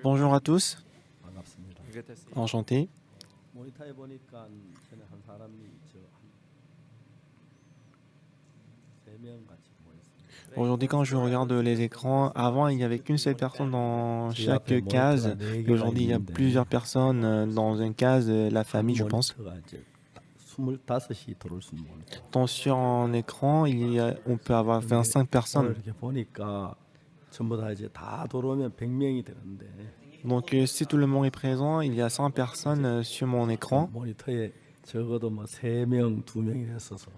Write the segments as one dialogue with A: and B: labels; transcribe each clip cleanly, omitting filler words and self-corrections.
A: Bonjour à tous,
B: 반갑습니다.
A: enchanté.
B: 모니터에 보니까 전에 한 사람이 세 명 같이 모였습니다.
A: Aujourd'hui, quand je regarde les écrans, avant il n'y avait qu'une seule personne dans
B: 제 앞에
A: chaque case,
B: 모니터가 네
A: et
B: 개가
A: aujourd'hui il y a
B: 있는데
A: plusieurs personnes dans une case, la
B: 한
A: famille, je pense.
B: 모니터가 이제 25이 들어올 수 있는 모니터.
A: Donc sur un écran, on peut avoir
B: 근데
A: 25
B: 오늘
A: personnes.
B: 이렇게 보니까 전부 다 이제 다 들어오면 100명이 되는데
A: Donc si tout le monde est présent, il y a 100 personnes sur mon écran,
B: 모니터에 적어도 뭐 3명, 2명이 됐어서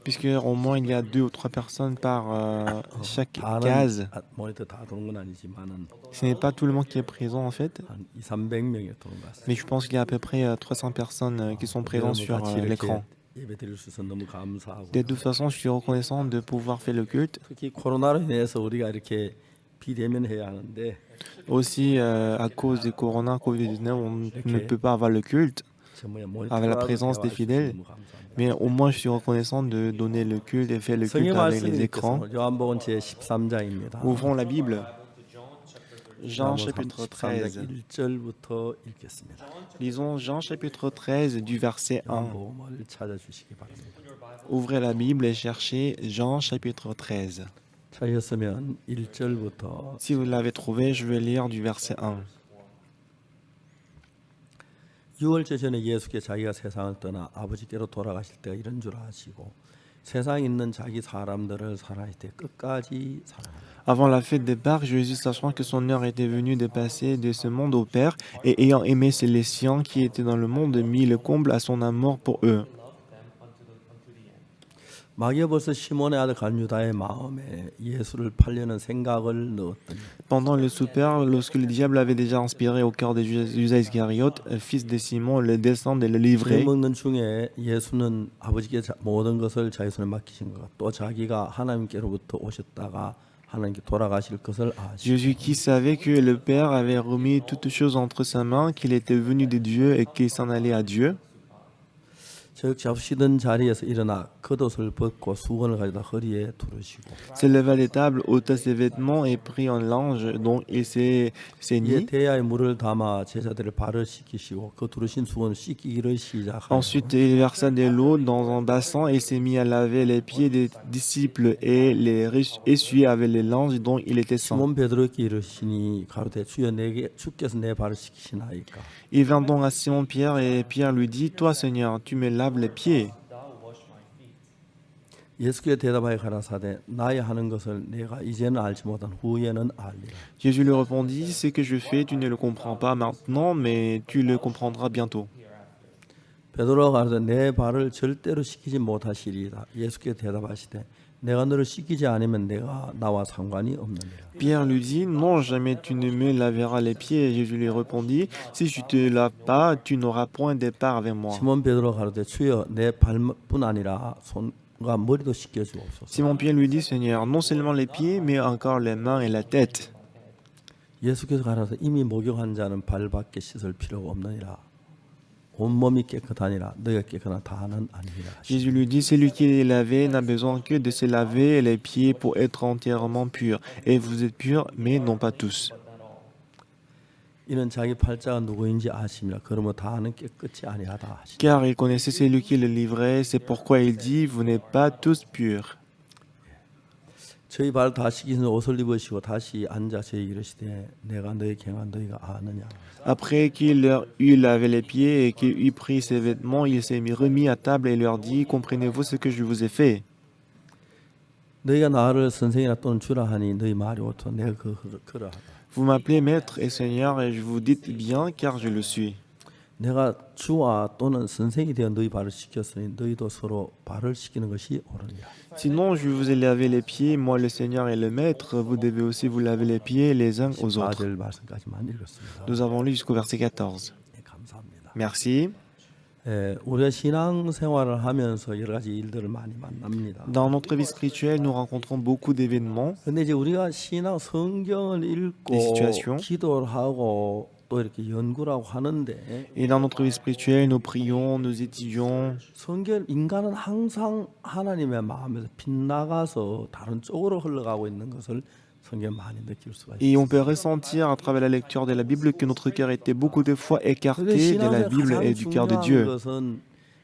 A: puisque au moins il y a 2 ou 3 personnes par chaque
B: 다는
A: case.
B: 모니터 다 들어온 건 아니지만은
A: Ce n'est pas tout le monde qui est présent en fait,
B: 한 200~300명이 들어온 것 같습니다.
A: mais je pense qu'il y a à peu près 300 personnes qui sont présentes sur
B: 같이 이렇게
A: l'écran.
B: 예배 드릴 수 있어서 너무 감사하고
A: De toute façon, je suis reconnaissant de pouvoir faire le culte.
B: 특히 코로나로 인해서 우리가 이렇게 비대면해야 하는데
A: Aussi, à cause du corona, Covid-19, on ne peut pas avoir le culte
B: 정말
A: avec la
B: 모니터라도
A: présence des
B: 대화할 수 있어서
A: fidèles.
B: 너무 감사합니다.
A: Mais au moins, je suis reconnaissant de donner le culte et faire le culte
B: 성경
A: avec les
B: 말씀이
A: écrans.
B: 요한복음 제 13장입니다.
A: Ouvrons la Bible. Jean chapitre
B: 13장
A: 13.
B: 1절부터 읽겠습니다.
A: Lisons Jean chapitre 13 du verset 1.
B: 요한복음을 찾아주시기 바랍니다.
A: Ouvrez la Bible et cherchez Jean chapitre 13.
B: 찾으셨으면 1절부터
A: Si vous l'avez trouvé, je vais lire du verset 1.
B: 6월절 전에 예수께 자기가 세상을 떠나 아버지께로 돌아가실 때가 이런 줄 아시고 세상에 있는 자기 사람들을 살아있을 때 끝까지 사랑하라.
A: Avant la fête des Pâques, Jésus, sachant que son heure était venue de passer de ce monde au Père, et ayant aimé les siens qui étaient dans le monde, mit le comble à son amour pour eux.
B: 마귀가 시몬의 아들 갈유다의 마음에 예수를 팔려는 생각을 넣었더니
A: Pendant le souper, lorsque le diable avait déjà inspiré au cœur de Judas Iscariote, fils de Simon, le descendre et le
B: 술
A: livrer,
B: 먹는 중에 예수는 아버지께 모든 것을 자기 손에 맡기신 것, 또 자기가 하나님께로부터 오셨다가 하나님께 돌아가실 것을 아시고
A: Jésus qui savait que le Père avait remis toutes choses entre sa main, qu'il était venu de Dieu et qu'il s'en allait à Dieu,
B: 즉 잡수시던 자리에서 일어나 겉옷을 벗고 수건을 가져다 허리에 두르시고
A: se leva des tables, ôta ses vêtements et prit un linge dont il s'est
B: 이에
A: ceigni.
B: 대야에 물을 담아 제자들을 발을 씻기시고 그 두르신 수건을 씻기기를 시작하여
A: Ensuite, il versa de l'eau dans un bassin et s'est mis à laver les pieds des disciples et les essuyer avec les linges dont il était saint.
B: 시몬 베드로에게 이르시니 가로되 주여 내게 주께서 내 발을 씻기시나이까.
A: Il vint donc à Simon-Pierre et Pierre lui dit, Toi, Seigneur, tu me laves les pieds.
B: 예수께 대답하여 가라사대 나의 하는 것을 내가 이제는 알지 못한 후에는 알리라.
A: Jésus lui répondit, Ce que je fais, tu ne le comprends pas maintenant, mais tu le comprendras bientôt.
B: 베드로가 가로되 내 발을 절대로 씻기지 못하시리이다. 예수께 대답하시되 내가 너를 씻기지 않으면 내가 나와 상관이 없느니라.
A: Pierre lui dit, Non, jamais tu ne me laveras les pieds. Et Jésus lui répondit, Si je ne te lave pas, tu n'auras point de part avec moi.
B: 시몬 베드로가 가로되 주여 내 발뿐 아니라 손과 머리도 씻겨 주옵소서.
A: Simon-Pierre lui dit, Seigneur, non seulement les pieds, mais encore les mains et la tête.
B: 예수께서 가라사 이미 목욕한 자는 발밖에 씻을 필요가 없느니라. 온몸이 깨끗하니라 너희가 깨끗한 다는 아니니라.
A: Jésus lui dit, Celui qui est lavé n'a besoin que de se laver les pieds pour être entièrement pur. Et vous êtes purs, mais non pas tous.
B: 이는 자기 팔자가 누구인지 아심이라. 그러므로 다는 깨끗이 아니하다 하시니.
A: Car il connaissait celui qui le livrait, c'est pourquoi il dit, Vous n'êtes pas tous purs.
B: 저희 발 다 씻기신 옷을 입으시고 다시 앉아 저희에게 이르시되 내가 너희에게 행한 너희가 아느냐.
A: Après qu'il leur eut lavé les pieds et qu'il eut pris ses vêtements, il s'est remis à table et leur dit, Comprenez-vous ce que je vous ai fait?
B: 너희가 나를 선생이나 또는 주라 하니 너희 말이 옳다. 내가 그러하다.
A: Vous m'appelez maître et seigneur et je vous dites bien car je le suis.
B: 내가 주와 또는 선생이 되어 너희 발을 씻겼으니 너희도 서로 발을 씻기는 것이 옳으니라.
A: Sinon, je vous ai lavé les pieds, moi le Seigneur et le Maître, vous devez aussi vous laver les pieds les uns aux autres.
B: 14절 말씀까지만 읽었습니다.
A: Nous avons lu jusqu'au verset 14.
B: 네, 감사합니다.
A: Merci.
B: 우리가 신앙생활을 하면서 여러 가지 일들을 많이 만납니다.
A: Dans notre vie spirituelle, nous rencontrons beaucoup d'événements.
B: 근데 이제 우리가 성경을 읽고
A: Des situations.
B: 기도를 하고 또 이렇게 연구를 하고 하는데
A: Et dans notre vie spirituelle, nous prions, nous étudions.
B: 인간은 항상 하나님의 마음에서 빗나가서 다른 쪽으로 흘러가고 있는 것을 성경 많이 느낄 수가
A: Et on
B: 있어요.
A: peut ressentir à travers la lecture de la Bible que notre cœur était beaucoup de fois
B: 그런데
A: écarté de la
B: 신앙생활
A: Bible
B: 가장
A: et du cœur de
B: 중요한
A: Dieu.
B: 것은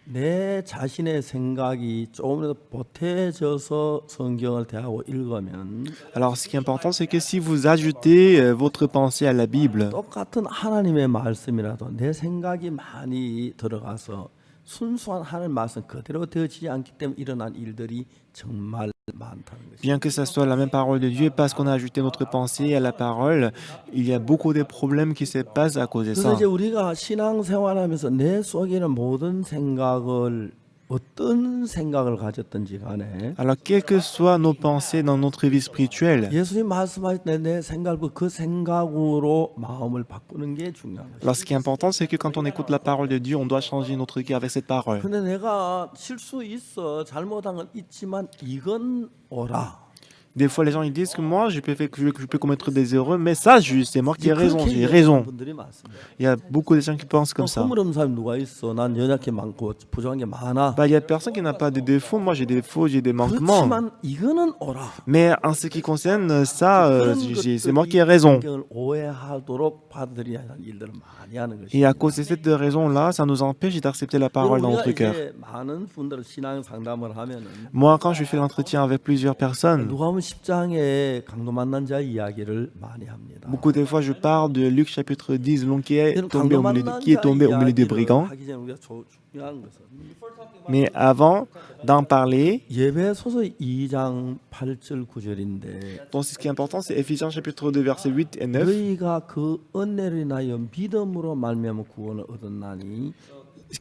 B: 내 자신의 생각이 조금이라도 보태져서 성경을 대하고 읽으면
A: Alors, ce qui est important, c'est que si vous ajoutez votre pensée à la Bible,
B: 똑같은 하나님의 말씀이라도 내 생각이 많이 들어가서 순수한 하나님 말씀 그대로 되어지지 않기 때문에 일어난 일들이 정말 많다는 것이죠.
A: bien que ça soit la même parole de Dieu, parce qu'on a ajouté notre pensée à la parole, il y a beaucoup de problèmes qui se passent à cause de
B: 그래서
A: ça.
B: 이제 우리가 신앙생활하면서 내 속에 있는 모든 생각을 어떤 생각을 가졌든지 간에
A: Alors, quelles que soient nos pensées dans notre vie spirituelle,
B: 예수님 말씀하실 때 내 생각을 그 생각으로 마음을 바꾸는 게 중요한 거죠.
A: alors ce qui est important, c'est que quand on écoute la parole de Dieu, on doit changer notre cœur avec cette parole.
B: 근데 내가 실수 있어 잘못한 건 있지만 이건 옳아.
A: Des fois, les gens ils disent que moi, je peux commettre des erreurs, mais ça, c'est moi qui ai raison,
B: 그렇게
A: j'ai
B: 얘기하는
A: raison.
B: 분들이 많습니다.
A: Il y a beaucoup de gens qui pensent comme ça.
B: 허물없는 사람이 누가 있어? 난 연약한 게 많고 부족한 게 많아.
A: Bah, il y a personne qui n'a pas de défauts. Moi, j'ai des défauts, j'ai des manquements.
B: 그렇지만 이거는 옳아.
A: Mais en ce qui concerne ça,
B: 그런
A: c'est moi qui ai
B: 것들이
A: raison.
B: 성경을 오해하도록 받아들이는 일들을 많이 하는
A: Et à
B: 것입니다.
A: cause de cette raison-là, ça nous empêche d'accepter la parole dans
B: 우리가
A: notre cœur.
B: 이제 많은 분들 신앙 상담을 하면은
A: Moi, quand je fais l'entretien avec plusieurs personnes,
B: 누가복음 10장에 강도 만난 자 이야기를 많이 합니다.
A: beaucoup de fois, je parle de Luc chapitre 10, l'homme qui est
B: 여러분,
A: tombé
B: 강도
A: au milieu,
B: 만난
A: qui est
B: 자
A: tombé au milieu des
B: 이야기를
A: brigands.
B: 하기 전에 우리가 중요한 것은
A: Mais avant d'en parler,
B: 예배소서 2장 8절 9절인데
A: donc ce qui est important, c'est Éphésiens chapitre 2, versets 8 et 9.
B: 너희가 그 은혜를 인하여 믿음으로 말미암아 구원을 얻었나니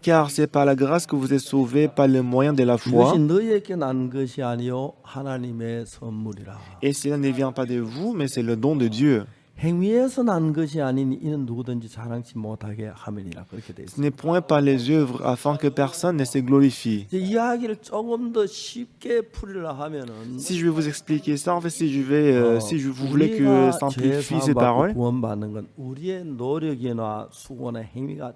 A: Car c'est par la grâce que vous êtes sauvés par le moyen de la foi.
B: 이것이 너희에게 난 것이 아니요 하나님의 선물이라.
A: Et cela ne vient pas de vous, mais c'est le don de Dieu.
B: 행위에서 난 것이 아니니 이는 누구든지 자랑치 못하게 함이니라. 그렇게 돼
A: Ce
B: 있습니다.
A: n'est point par les œuvres, afin que personne ne se glorifie.
B: 이제 이야기를 조금 더 쉽게 풀이려 하면은
A: Si je vais vous expliquer ça, en fait, si je vous voulais que
B: 우리가
A: simplifie ces
B: 죄사함 받고
A: paroles,
B: 구원받는 건 우리의 노력이나 수고나 행위가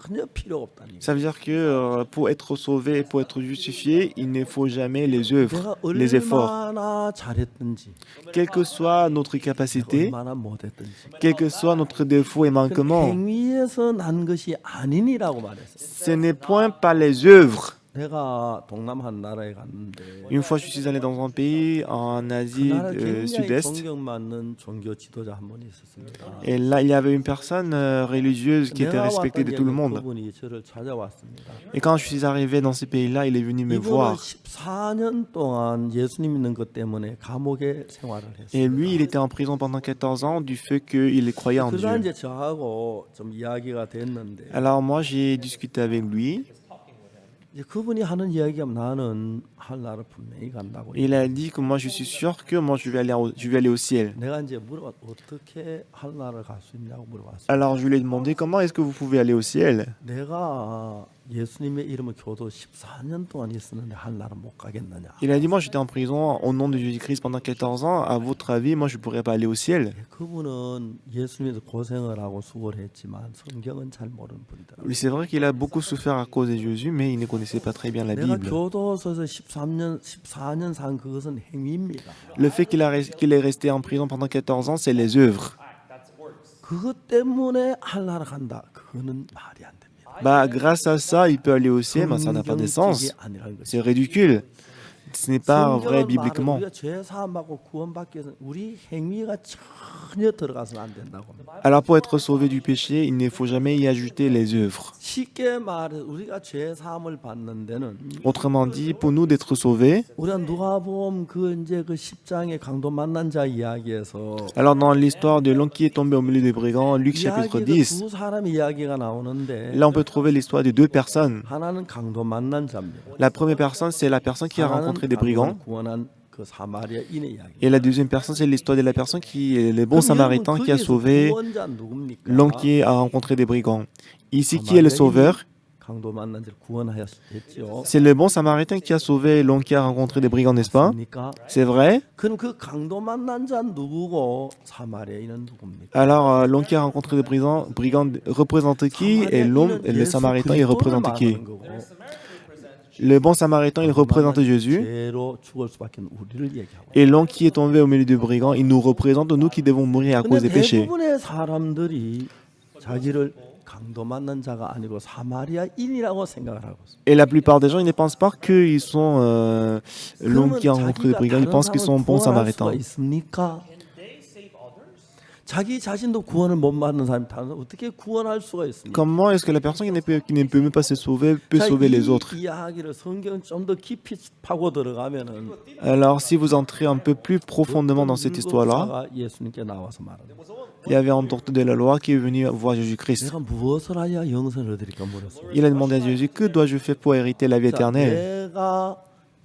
B: 전혀 필요 없다는
A: ça veut dire que pour être sauvé, pour être justifié, il ne faut jamais les œuvres,
B: 내가
A: les efforts.
B: 얼마나 잘했든지
A: Quelle que soit notre capacité,
B: 얼마나 못했든지
A: quel que soit notre défaut et manquement,
B: 행위에서 난 것이 아니니라고 말했어요.
A: ce n'est point par les œuvres.
B: 내가 동남 한 나라에 갔는데
A: Une fois, je suis allé dans un pays en
B: 그
A: Asie
B: 나라 굉장히
A: sud-est,
B: 존경받는 종교 지도자 한 분이 있었습니다.
A: et là, il y avait une personne religieuse qui était
B: 내가
A: respectée de
B: 왔던
A: tout le
B: 얘기
A: monde.
B: 그분이 저를 찾아왔습니다.
A: Et quand je suis arrivé dans ce pays-là, il est venu me
B: 이분은
A: voir.
B: 14년 동안 예수 믿는 것 때문에 감옥에 생활을
A: Et
B: 했어요.
A: lui, il était en prison pendant 14 ans du fait qu'il croyait en
B: 그러다
A: Dieu.
B: 이제 저하고 좀 이야기가 됐는데
A: Alors moi, j'ai discuté avec lui.
B: 이제 그분이 하는 이야기가 나는 하늘나라 분명히 간다고.
A: Il a dit que moi, je suis sûr que moi, je vais aller au ciel.
B: 내가 이제 물어봤 어떻게 하늘나라를 갈 수 있냐고 물어봤어요.
A: Alors je lui ai demandé comment est-ce que vous pouvez aller au ciel.
B: 내가 예수님의 이름을 교도 14년 동안 있었는데 하늘나라 못 가겠느냐.
A: Il a dit, moi, j'étais en prison au nom de Jésus-Christ pendant 14 ans. À votre avis, moi, je ne pourrais pas aller au ciel.
B: 그분은 예수님에서 고생을 하고 수고를 했지만 성경은 잘 모르는 분이더라고요.
A: Oui, c'est vrai qu'il a beaucoup souffert à cause de Jésus, mais il ne connaissait pas très bien la
B: 내가
A: Bible.
B: 교도소에서 14년 산 그것은 행위입니다.
A: Le fait qu'il est resté en prison pendant 14 ans, c'est les œuvres.
B: 그것 때문에 하늘나라 간다. 그거는 말이 안 됩니다.
A: Bah, grâce à ça, il peut aller au ciel, mais ça n'a pas de
B: 성경적이
A: sens.
B: 아니라는 거죠.
A: C'est ridicule. Ce n'est pas vrai
B: 성경은 말은
A: bibliquement.
B: 우리가 죄 사함 받고 구원받기 위해서 우리 행위가 전혀 들어가서는 안 된다고.
A: Alors pour être sauvé du péché, il ne faut jamais y ajouter les œuvres.
B: 쉽게 말해서 우리가 죄 사함을 받는 데는
A: Autrement dit, pour nous d'être sauvés,
B: 우리가 누가복음 그 이제 그 10장의 강도 만난 자 이야기에서
A: alors dans l'histoire de l'homme qui est tombé au milieu des brigands, Luc chapitre
B: 이야기가
A: 10,
B: 두 사람의 이야기가 나오는데
A: là on peut trouver l'histoire de deux personnes.
B: 하나는 강도 만난 자입니다.
A: La première personne, c'est la personne qui a rencontré des brigands.
B: 구원한 그 사마리아인의 이야기.
A: Et la deuxième personne, c'est l'histoire de la personne qui est le bon samaritain qui a sauvé
B: 구원자 누굽니까?
A: l'homme qui a rencontré des brigands. Ici, qui est le sauveur?
B: 강도 만난 자를 구원하였죠.
A: C'est le bon samaritain qui a sauvé l'homme qui a rencontré des brigands, n'est-ce pas?
B: 그러니까
A: C'est vrai?
B: 그럼 그 강도 만난 자 누구고 사마리아인은 누굽니까?
A: Alors, l'homme qui a rencontré des brigands représente qui? Et l'homme, le samaritain, il représente qui? Le bon samaritain, il représente Jésus.
B: 죄로 죽을 수밖에 없는 우리를 얘기하고.
A: Et l'homme qui est tombé au milieu des brigands, il nous représente, nous qui devons mourir à cause
B: 근데
A: des péchés.
B: 대부분의 사람들이 자기를 강도 맞는 자가 아니고 사마리아인이라고 생각을 하고 있어요.
A: Et la plupart des gens, ils ne pensent pas qu'ils sont l'homme qui a
B: 그러면
A: rencontré les
B: 자기가
A: brigands, ils
B: 다른
A: pensent qu'ils sont
B: 사람을
A: bons
B: 구원할 수가
A: samaritains.
B: 있습니까? 자기 자신도 구원을 못 받는 사람이 다른 어떻게 구원할 수가 있습니까?
A: Comment est-ce que la personne qui ne peut même pas se sauver peut
B: 자,
A: sauver les autres?
B: 이 이야기를 성경 좀 더 깊이 파고 들어가면은
A: Alors, si vous entrez un peu plus profondément dans cette histoire-là,
B: 율법사가 예수님께 나와서 말합니다.
A: il y avait un docteur de la loi qui est venu voir Jésus-Christ.
B: 내가 무엇을 하여 영생을 얻으리까 물었습니다.
A: Il a demandé à Jésus, que dois-je faire pour hériter la vie
B: 자,
A: éternelle?
B: 내가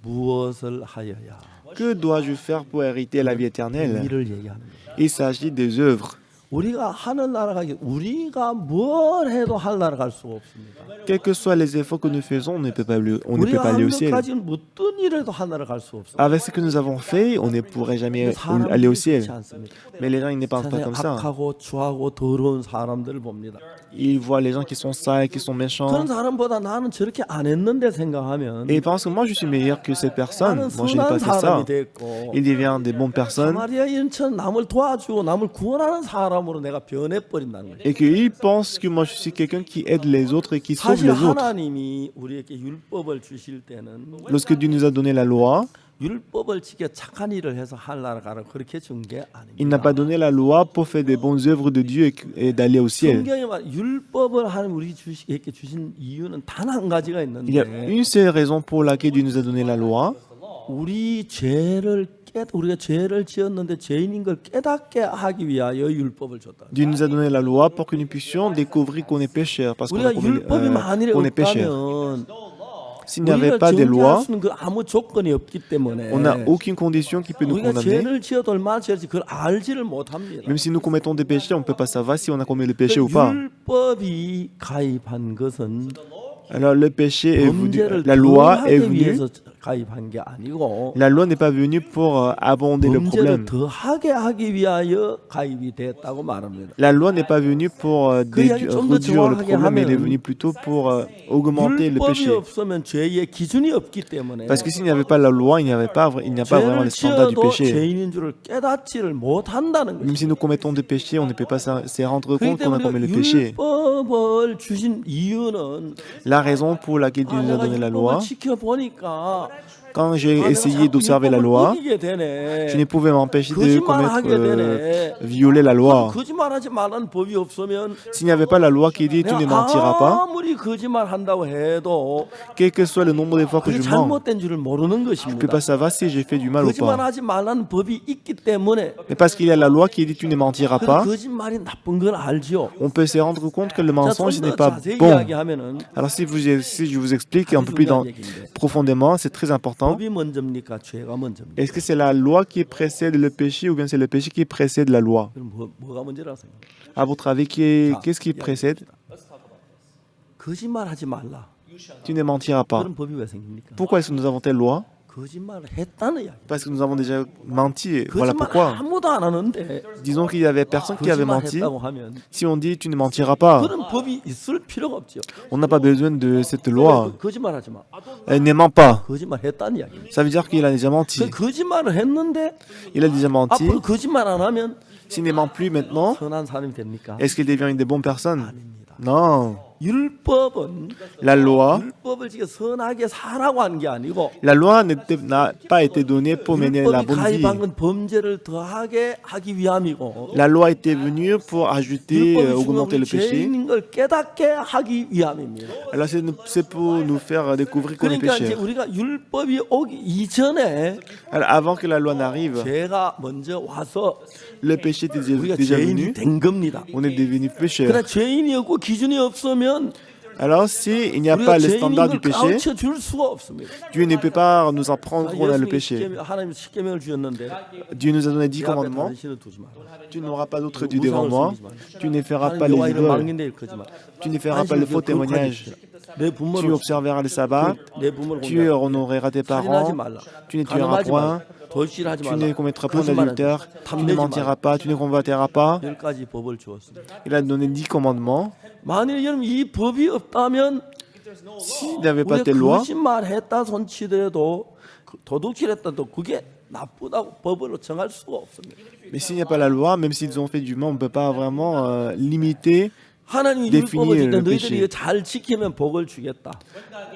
B: 무엇을 하여야
A: Que dois-je faire pour hériter la vie éternelle?
B: 일을 얘기합니다.
A: Il s'agit des œuvres.
B: 우리가 하는 나라 가기 우리가 뭘 해도 할 나라 갈 수가 없습니다.
A: Quels que soient les efforts que nous faisons, on ne peut pas
B: 우리가
A: aller au
B: 하는
A: ciel.
B: 것까지는 어떤 일에도 할 나라 갈 수 없어요.
A: Avec ce que nous avons fait, on ne pourrait jamais
B: 사람들이
A: aller au
B: 그렇지
A: ciel.
B: 않습니다.
A: Mais les gens, ils ne pensent pas
B: 세상에
A: comme ça.
B: 악하고 추하고 더러운 사람들을 봅니다.
A: Ils voient les gens qui sont sales, qui sont méchants.
B: 그런 사람보다 나는 저렇게 안 했는데 생각하면
A: Et ils pensent que moi, je suis meilleur que ces personnes.
B: 나는
A: Moi, je n'ai pas
B: 선한
A: fait ça.
B: 사람이 됐고
A: Ils deviennent des bonnes personnes.
B: 사마리아인처럼 남을 도와주고 남을 구원하는 사람으로 내가 변해버린다는 거죠.
A: Et qu'ils pensent que moi, je suis quelqu'un qui aide les autres et qui sauve
B: 사실
A: les autres.
B: 하나님이 우리에게 율법을 주실 때는
A: Lorsque Dieu nous a donné la loi,
B: 율법을 지켜 착한 일을 해서 할 나라 가라 그렇게 준 게
A: il n'a
B: 아닙니다.
A: pas donné la loi pour faire des bonnes œuvres de Dieu et d'aller au ciel.
B: 성경에 말 율법을 하나님 우리에게 주신 이유는 단 한 가지가
A: Il y a
B: 있는데
A: une seule raison pour laquelle Dieu nous a donné la loi.
B: 우리가 죄를 지었는데 죄인인 걸 깨닫게 하기 위하여 율법을 줬다.
A: Dieu nous a donné la loi pour que nous puissions découvrir qu'on est pécheur, parce qu'on
B: 우리가 율법이 만일에
A: est pécheur.
B: 없다면
A: S'il n'y avait
B: 우리가
A: pas de
B: 정죄할
A: loi,
B: 수 있는 그 아무 조건이 없기 때문에
A: on n'a aucune condition qui peut nous
B: 우리가
A: condamner.
B: 죄를 지어도 얼마나 죄지 그걸 알지를 못합니다.
A: Même si nous commettons des péchés, on ne peut pas savoir si on a commis le péché ou pas.
B: 율법이 가입한 것은
A: Alors le péché est venu,
B: 범죄를
A: la loi est
B: 더하기
A: venue.
B: 위해서 가입한 게 아니고
A: La loi n'est pas venue pour abonder le
B: 범죄를
A: problème.
B: 더하게 하기 위하여 가입이 됐다고 말합니다.
A: La loi n'est pas venue pour
B: 이야기 좀더
A: réduire le
B: 정확하게
A: problème, elle est
B: 하면
A: venue plutôt pour augmenter le
B: 율법이
A: péché.
B: 없으면 죄의 기준이 없기 때문에
A: Parce que s'il n'y avait pas la loi, il n'y a pas vraiment
B: 죄를
A: les standards du
B: 지어도
A: péché.
B: 죄인인 줄을 깨닫지를 못한다는
A: Même
B: 거죠.
A: si nous commettons des péchés, on ne peut pas se rendre
B: 그렇기
A: compte qu'on a
B: 때문에
A: commis le péché.
B: 율법을 주신 이유는
A: La raison pour laquelle Dieu nous a
B: 내가
A: donné la
B: 율법을
A: loi,
B: 지켜보니까
A: quand j'ai essayé d'observer la loi, je ne pouvais m'empêcher de violer la loi.
B: 거짓말하지 말라는 법이 없으면
A: S'il n'y avait pas la loi qui dit tu ne mentiras pas,
B: 아무리 거짓말한다고 해도
A: quel que soit le nombre de fois que
B: 그게
A: je mens,
B: 잘못된 줄을 모르는
A: je ne peux
B: 것입니다.
A: pas savoir si j'ai fait du mal ou pas.
B: 거짓말하지 말라는 법이 있기 때문에
A: Mais parce qu'il y a la loi qui dit tu ne mentiras
B: 그
A: pas,
B: 거짓말이 나쁜 걸 알죠.
A: on peut se rendre compte que le
B: 자,
A: mensonge n'est
B: 좀더
A: pas
B: 자세히
A: bon.
B: 이야기하면은
A: Alors si je vous explique un peu plus profondément, c'est très important.
B: 법이 먼저입니까? 죄가 먼저입니까?
A: Est-ce que c'est la loi qui précède le péché ou bien c'est le péché qui précède la loi?
B: 그럼 뭐가 문제라고 생각해요?
A: À votre avis, qu'est-ce qui précède?
B: 거짓말하지 말라.
A: Tu ne mentiras pas.
B: 그런 법이 왜 생깁니까?
A: Pourquoi est-ce que nous avons telle loi?
B: 거짓말을 했다는 이야기.
A: Parce que nous avons déjà menti. Voilà
B: 거짓말
A: pourquoi.
B: 아무도 안 하는데
A: Disons qu'il y avait personne qui avait menti.
B: 거짓말했다고 하면
A: Si on dit tu ne mentiras pas,
B: 그런 법이 있을 필요가 없죠.
A: on n'a pas besoin de cette loi.
B: 거짓말하지 마.
A: Elle ne ment pas.
B: 거짓말했다는 이야기.
A: Ça veut dire qu'il a déjà menti.
B: 거짓말을 했는데
A: Il a déjà menti.
B: 앞으로 거짓말 안 하면
A: S'il ne ment plus maintenant,
B: 선한 사람이 됩니까?
A: est-ce qu'il devient une des bonnes personnes?
B: 아닙니다.
A: Non.
B: 율법은
A: La loi,
B: 율법을 지켜 선하게 살라고 한 게 아니고
A: la loi n'a pas été donnée pour mener la
B: 율법이
A: bonne vie.
B: 가입한 건 범죄를 더하게 하기 위함이고
A: La loi était venue pour ajouter,
B: 율법이
A: augmenter le
B: 우리
A: péché.
B: 죄인인 걸 깨닫게 하기 위함입니다.
A: Alors c'est pour nous faire découvrir qu'on est
B: 그러니까 이제
A: pécheur.
B: 우리가 율법이 오기 이전에
A: Alors avant que la loi n'arrive,
B: 죄가 먼저 와서
A: le péché était
B: 우리가
A: déjà
B: 죄인이
A: venu.
B: 된 겁니다.
A: On est devenu pécheur.
B: 그러나 죄인이 없고 기준이 없으면
A: Alors s'il n'y a
B: 우리가
A: pas les
B: 죄인인
A: standards du
B: 걸
A: péché,
B: 가르쳐 줄 수가 없습니다.
A: Dieu ne peut pas nous apprendre qu'on a le
B: 예수님이
A: péché.
B: 하나님 십계명을 주셨는데
A: Dieu nous a donné 10
B: 내 앞에
A: commandements.
B: 다른 신을 두지 마라.
A: Tu n'auras pas d'autre Dieu devant moi. Tu ne feras pas
B: 하나님
A: les
B: 여호와 이름
A: idoles.
B: 망인데 일컫지 마라.
A: Tu ne feras pas le faux témoignage.
B: 내
A: Tu
B: 부모를
A: observeras le sabbat.
B: 내 부모를
A: Tu honoreras tes
B: 살인하지
A: parents.
B: 말라.
A: Tu ne tueras
B: 가늠하지
A: point.
B: 말라. 돌실하지
A: Tu
B: 말라.
A: ne commettras point
B: 거짓말하지
A: d'adultère.
B: 말라.
A: Tu ne
B: 탐내지
A: mentiras
B: 말라.
A: pas. Tu ne convoiteras pas.
B: 10가지 법을 주었습니다.
A: Il a donné 10 commandements.
B: 만일 여러분 이 법이 없다면
A: S'il n'y avait pas
B: 우리가
A: telle loi,
B: 거짓말했다 손치더라도 도둑질했다도 그게 나쁘다고 법으로 정할 수가 없습니다.
A: mais s'il n'y a pas la loi, même s'ils ont fait du mal, on ne peut pas vraiment limiter.
B: 하나님이
A: définir
B: 율법을
A: le
B: 주는데 너희들이
A: péché.
B: 이거 잘 지키면 복을 주겠다.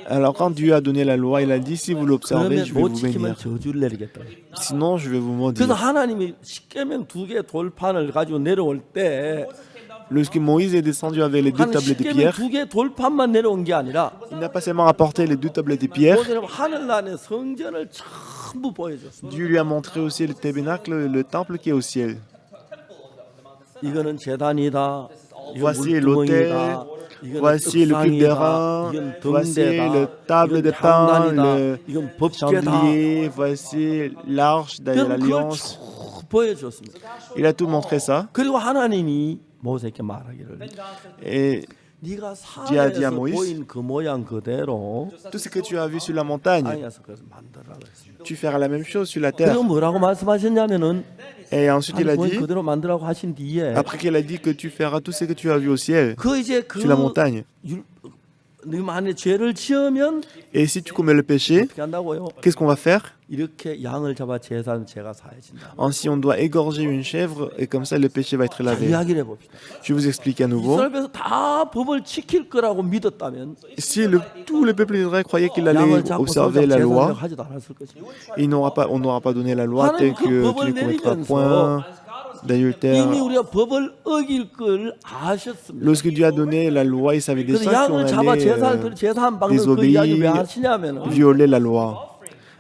A: Alors quand Dieu a donné la loi, il a dit si vous l'observez,
B: 그러면
A: je vais
B: 못
A: vous
B: 지키면
A: bénir.
B: 저주를 내리겠다.
A: Sinon, je vais vous
B: 그래서
A: maudire.
B: 하나님이 십계명 2개 돌판을 가지고 내려올 때
A: Lorsque Moïse est descendu avec les deux
B: 하나님
A: tablettes de
B: 십계명
A: pierre,
B: 2개 돌판만 내려온 게 아니라
A: il n'a pas seulement apporté les deux tablettes de pierre,
B: 모세는 하늘 안에 성전을 전부 보여줬습니다.
A: Dieu lui a montré aussi le tabernacle, le temple qui est au ciel.
B: 이거는 재단이다. 이건
A: Voici
B: 물두멍이다. 이건
A: voici le cup d'airain,
B: 이건
A: voici
B: 등대다.
A: le table de
B: 이건
A: pain,
B: 향단이다.
A: le
B: 이건 법궤다.
A: chandelier, voici l'arche de
B: 그걸
A: l'alliance.
B: 쭉 보여줬습니다.
A: Il a tout montré ça.
B: 그리고 하나님이 모세에게 말하기를
A: Et
B: 네가
A: dit à
B: 산에서
A: Moïse,
B: 보인 그 모양 그대로
A: tout ce que tu as vu sur la montagne,
B: 땅에서 그것을 만들어라 그랬습니다.
A: tu feras la même chose sur la terre.
B: 그리고 뭐라고 말씀하셨냐면은
A: Et ensuite, il a
B: 보인
A: dit,
B: 그대로 만들라고 하신 뒤에
A: après qu'il a dit que tu feras tout ce que tu as vu au ciel,
B: 그 이제 그
A: sur la montagne.
B: 네 만에 죄를 지으면
A: Et si tu commets le péché,
B: 어떻게 한다고요?
A: qu'est-ce qu'on va faire?
B: 이렇게 양을 잡아 제사는 죄가 사해진다.
A: Ainsi, on doit égorger une chèvre et comme ça, le péché va être
B: 자,
A: lavé.
B: 이야기를 해봅시다.
A: Je vais vous expliquer à nouveau.
B: 이스라엘에서 다 법을 지킬 거라고 믿었다면
A: Si tout le peuple d'Israël croyait qu'il allait
B: 양을 잡고
A: observer la
B: 제사를
A: loi,
B: 하지도 않았을 것입니다.
A: on n'aura pas donné la loi telle qu'il ne commettra point d'adultère.
B: 이미 우리가 법을 어길 걸 아셨습니다.
A: Lorsque Dieu a donné la loi, il savait
B: 그래서
A: déjà qu'on
B: 양을 잡아
A: allait
B: 제사를 제사한 방금 그 이야기 왜
A: désobéir,
B: 하시냐면은
A: violer la loi.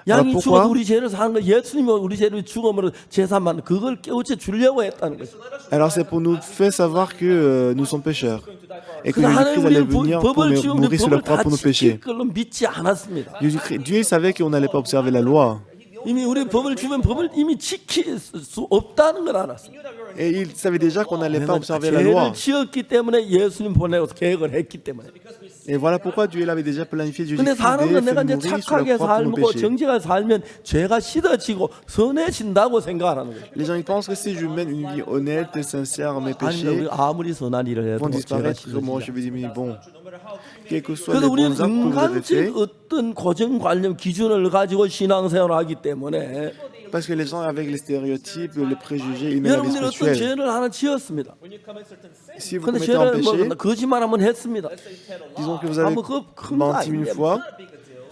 B: 양이
A: pourquoi?
B: 죽어서 우리 죄를 사는 거 예수님이 우리 죄를 죽음으로 제사만 그걸 깨우쳐 주려고 했다는 거죠.
A: Alors c'est pour nous faire savoir que nous sommes pécheurs et que
B: 그래서
A: Jésus-Christ
B: 하나님
A: allait
B: 우리를
A: venir pour
B: 법을 지으면 우리
A: mourir sur la
B: 법을
A: croix
B: 다
A: pour nos péchés.
B: 지킬 걸로 믿지 않았습니다.
A: Dieu savait qu'on n'allait pas observer la loi.
B: 이미 우리 법을 주면 법을 이미 지킬 수 없다는 걸 알았습니다.
A: Et il savait déjà qu'on n'allait pas
B: 왜냐면
A: observer la loi.
B: 죄를 지었기 때문에 예수님 보내고 계획을 했기 때문에.
A: Et voilà pourquoi Dieu l'avait déjà planifié. Dieu
B: 근데
A: devait
B: 사람은 내가 이제
A: mourir sur la
B: 착하게
A: croix pour nos
B: 살고
A: péchés.
B: 정직하게 살면 죄가 씻어지고 선해진다고 생각하는 거예요.
A: Les gens ils pensent que si je mène une vie honnête et sincère, mes
B: 아니
A: péchés
B: 우리 아무리 선한 일을
A: vont
B: 해도 죄가
A: disparaître. Moi, je
B: 씻어지지.
A: vais dire, mais bon, quels que soient
B: 그래서
A: les
B: 우리는
A: bons actes que vous avez
B: 인간적인
A: faits,
B: 어떤 고정관념 기준을 가지고 신앙생활을 하기 때문에
A: parce que les gens avec les stéréotypes, les préjugés, ils mènent la vie
B: 여러분들이 어떤
A: spirituelle.
B: 죄를 하나 지었습니다.
A: Si vous
B: 근데
A: commettez un
B: 죄를 뭐
A: péché,
B: 거짓말하면 했습니다.
A: disons que vous avez
B: 아무 그큰거
A: menti une
B: 아닌데.
A: fois,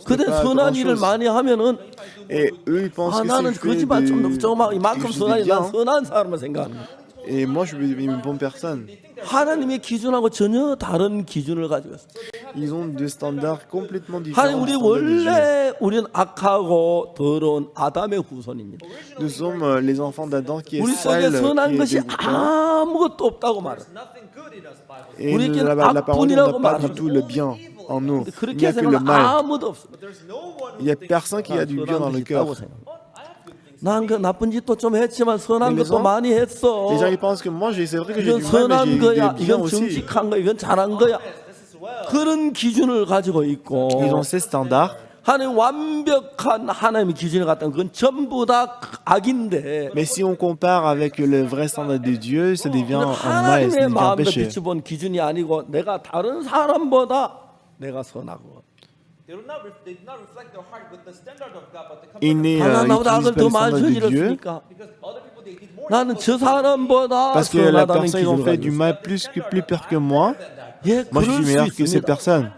B: 근데
A: pas
B: 선한 일을
A: grand-chose.
B: 많이 하면은
A: et eux ils pensent
B: 아
A: que
B: 나는
A: si je fais
B: 거짓말 좀 조금만
A: quelque
B: 이만큼
A: chose de
B: 선하니 난
A: bien,
B: 선한 사람을 생각하는 거예요.
A: et moi je suis une bonne personne.
B: 하나님의 기준하고 전혀 다른 기준을 가지고 있어요.
A: Ils ont des standards complètement
B: 하나님
A: différents.
B: 우리
A: des standards de Dieu.
B: 원래 우리는 악하고 더러운 아담의 후손입니다.
A: Nous sommes les enfants d'Adam qui est
B: 우리 속에
A: sale,
B: 선한
A: qui est
B: 것이
A: dégoûtant.
B: 아무것도 없다고 말해요.
A: Et
B: 우리에게는
A: la parole n'a
B: 악뿐이라고
A: pas du
B: 말합니다.
A: tout le bien en nous. Il
B: 그렇게
A: n'y a que le
B: 생각하면
A: mal.
B: 아무도 없습니다.
A: Il n'y a personne qui a du bien dans le cœur.
B: 난 그 나쁜 짓도 좀 했지만 선한
A: Mais les
B: 것도
A: gens-
B: 많이 했어.
A: Les gens ils pensent que moi, c'est vrai que j'ai
B: 이건
A: du mal, mais
B: 선한
A: j'ai
B: 거야.
A: des biens
B: 이건
A: aussi.
B: 정직한 거야. 이건 잘한 거야. 그런 기준을 가지고 있고
A: Ils ont ces standards.
B: 하나님 완벽한 하나님의 기준을 갖다가 그건 전부 다 악인데
A: Mais si on compare avec le vrai standard de Dieu, ça devient un mal, ça
B: 하나님의
A: devient un
B: 마음과
A: péché.
B: 비춰본 기준이 아니고 내가 다른 사람보다 내가 선하고
C: They do not reflect their heart with the standard of God, but they
A: Il
C: compare
A: n'est
B: 하나 나보다
A: utilise
B: 악을
A: pas
B: 더
A: le
B: 많이
A: standard de Dieu
B: 저질렀으니까
C: because other people they did more.
B: 나는 저 사람보다
A: parce que la
B: 선하다는
A: personne ils ont
B: 기준을
A: fait
B: 가지고
A: du
B: 있어요.
A: mal plus pire que moi.
B: 예,
A: Moi, je
B: 그럴
A: suis
B: 수
A: meilleur que ces
B: 있습니다.
A: personnes.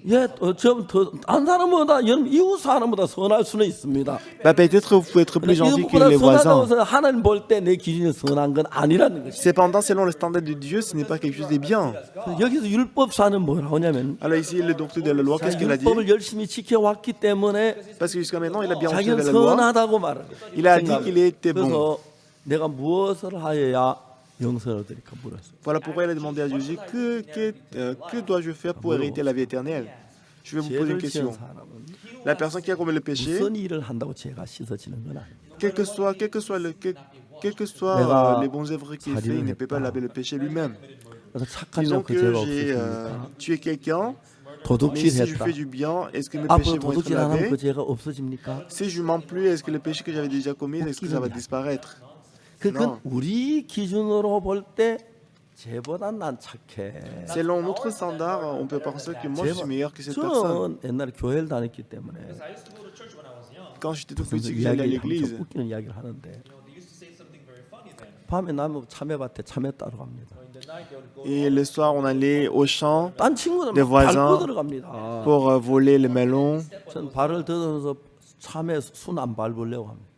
B: 예, 좀더한 사람보다 여러분 이웃 사람보다 선할 수는 있습니다.
A: Bah, peut-être vous pouvez être plus gentil que
B: 이웃보다
A: les voisins.
B: 선하다고 해서 하나님 볼 때 내 기준이 선한 건 아니라는 것이.
A: Cependant, selon le standard de Dieu, ce n'est pas quelque chose de bien.
B: 여기서 율법사는 뭐라고 하냐면
A: Alors ici, le docteur de la loi, qu'est-ce qu'il a dit?
B: 율법을 열심히 지켜왔기 때문에
A: Parce que jusqu'à maintenant, il a bien
B: 자기는
A: observé la loi.
B: 선하다고 말을
A: Il a dit qu'il était bon.
B: 그래서 내가 무엇을 하여야 영생을 얻으리까 물었어요.
A: Voilà pourquoi il a demandé à Jésus que dois-je faire pour hériter la vie éternelle? Je vais vous poser une
B: 죄를 지은
A: question.
B: 사람은
A: La personne qui a commis le péché,
B: 무슨 일을 한다고 죄가 씻어지는 건 아니에요.
A: quel que soit
B: 내가
A: les bons œuvres qu'il fait, il ne peut pas laver le péché lui-même.
B: 그래서 착한
A: Disons
B: 그
A: que
B: 죄가
A: j'ai
B: 없어집니까?
A: tué quelqu'un, mais si je
B: 도둑질했다.
A: fais du bien, est-ce que mes
B: 앞으로
A: péchés vont être
B: 도둑질 안 하면 그
A: lavés?
B: 죄가 없어집니까?
A: Si je mens plus, est-ce que le péché que j'avais déjà commis, est-ce que ça va disparaître?
B: 그건
A: Non.
B: 우리 기준으로 볼 때 쟤보단 난 착해.
A: Selon notre standard, on peut penser que moi je suis meilleur que cette personne.
B: 저는 옛날에 교회를 다녔기 때문에
C: I used to go to church when I was young.
A: Quand j'étais tout
B: 그래서
A: petit, j'allais à
B: 이야기를
A: l'église.
B: 하면서 웃기는 이야기를 하는데
C: They used to say something very funny then.
B: 밤에 나무 참외밭에 참외 따러 갑니다.
C: In the night, they would go.
A: Et le soir, on allait au champ
B: 딴 친구는
A: des
B: 막 밟고
A: voisins
B: 들어갑니다.
A: pour voler les melons.
B: 전 발을 들어서 참외 순 안 밟으려고 합니다.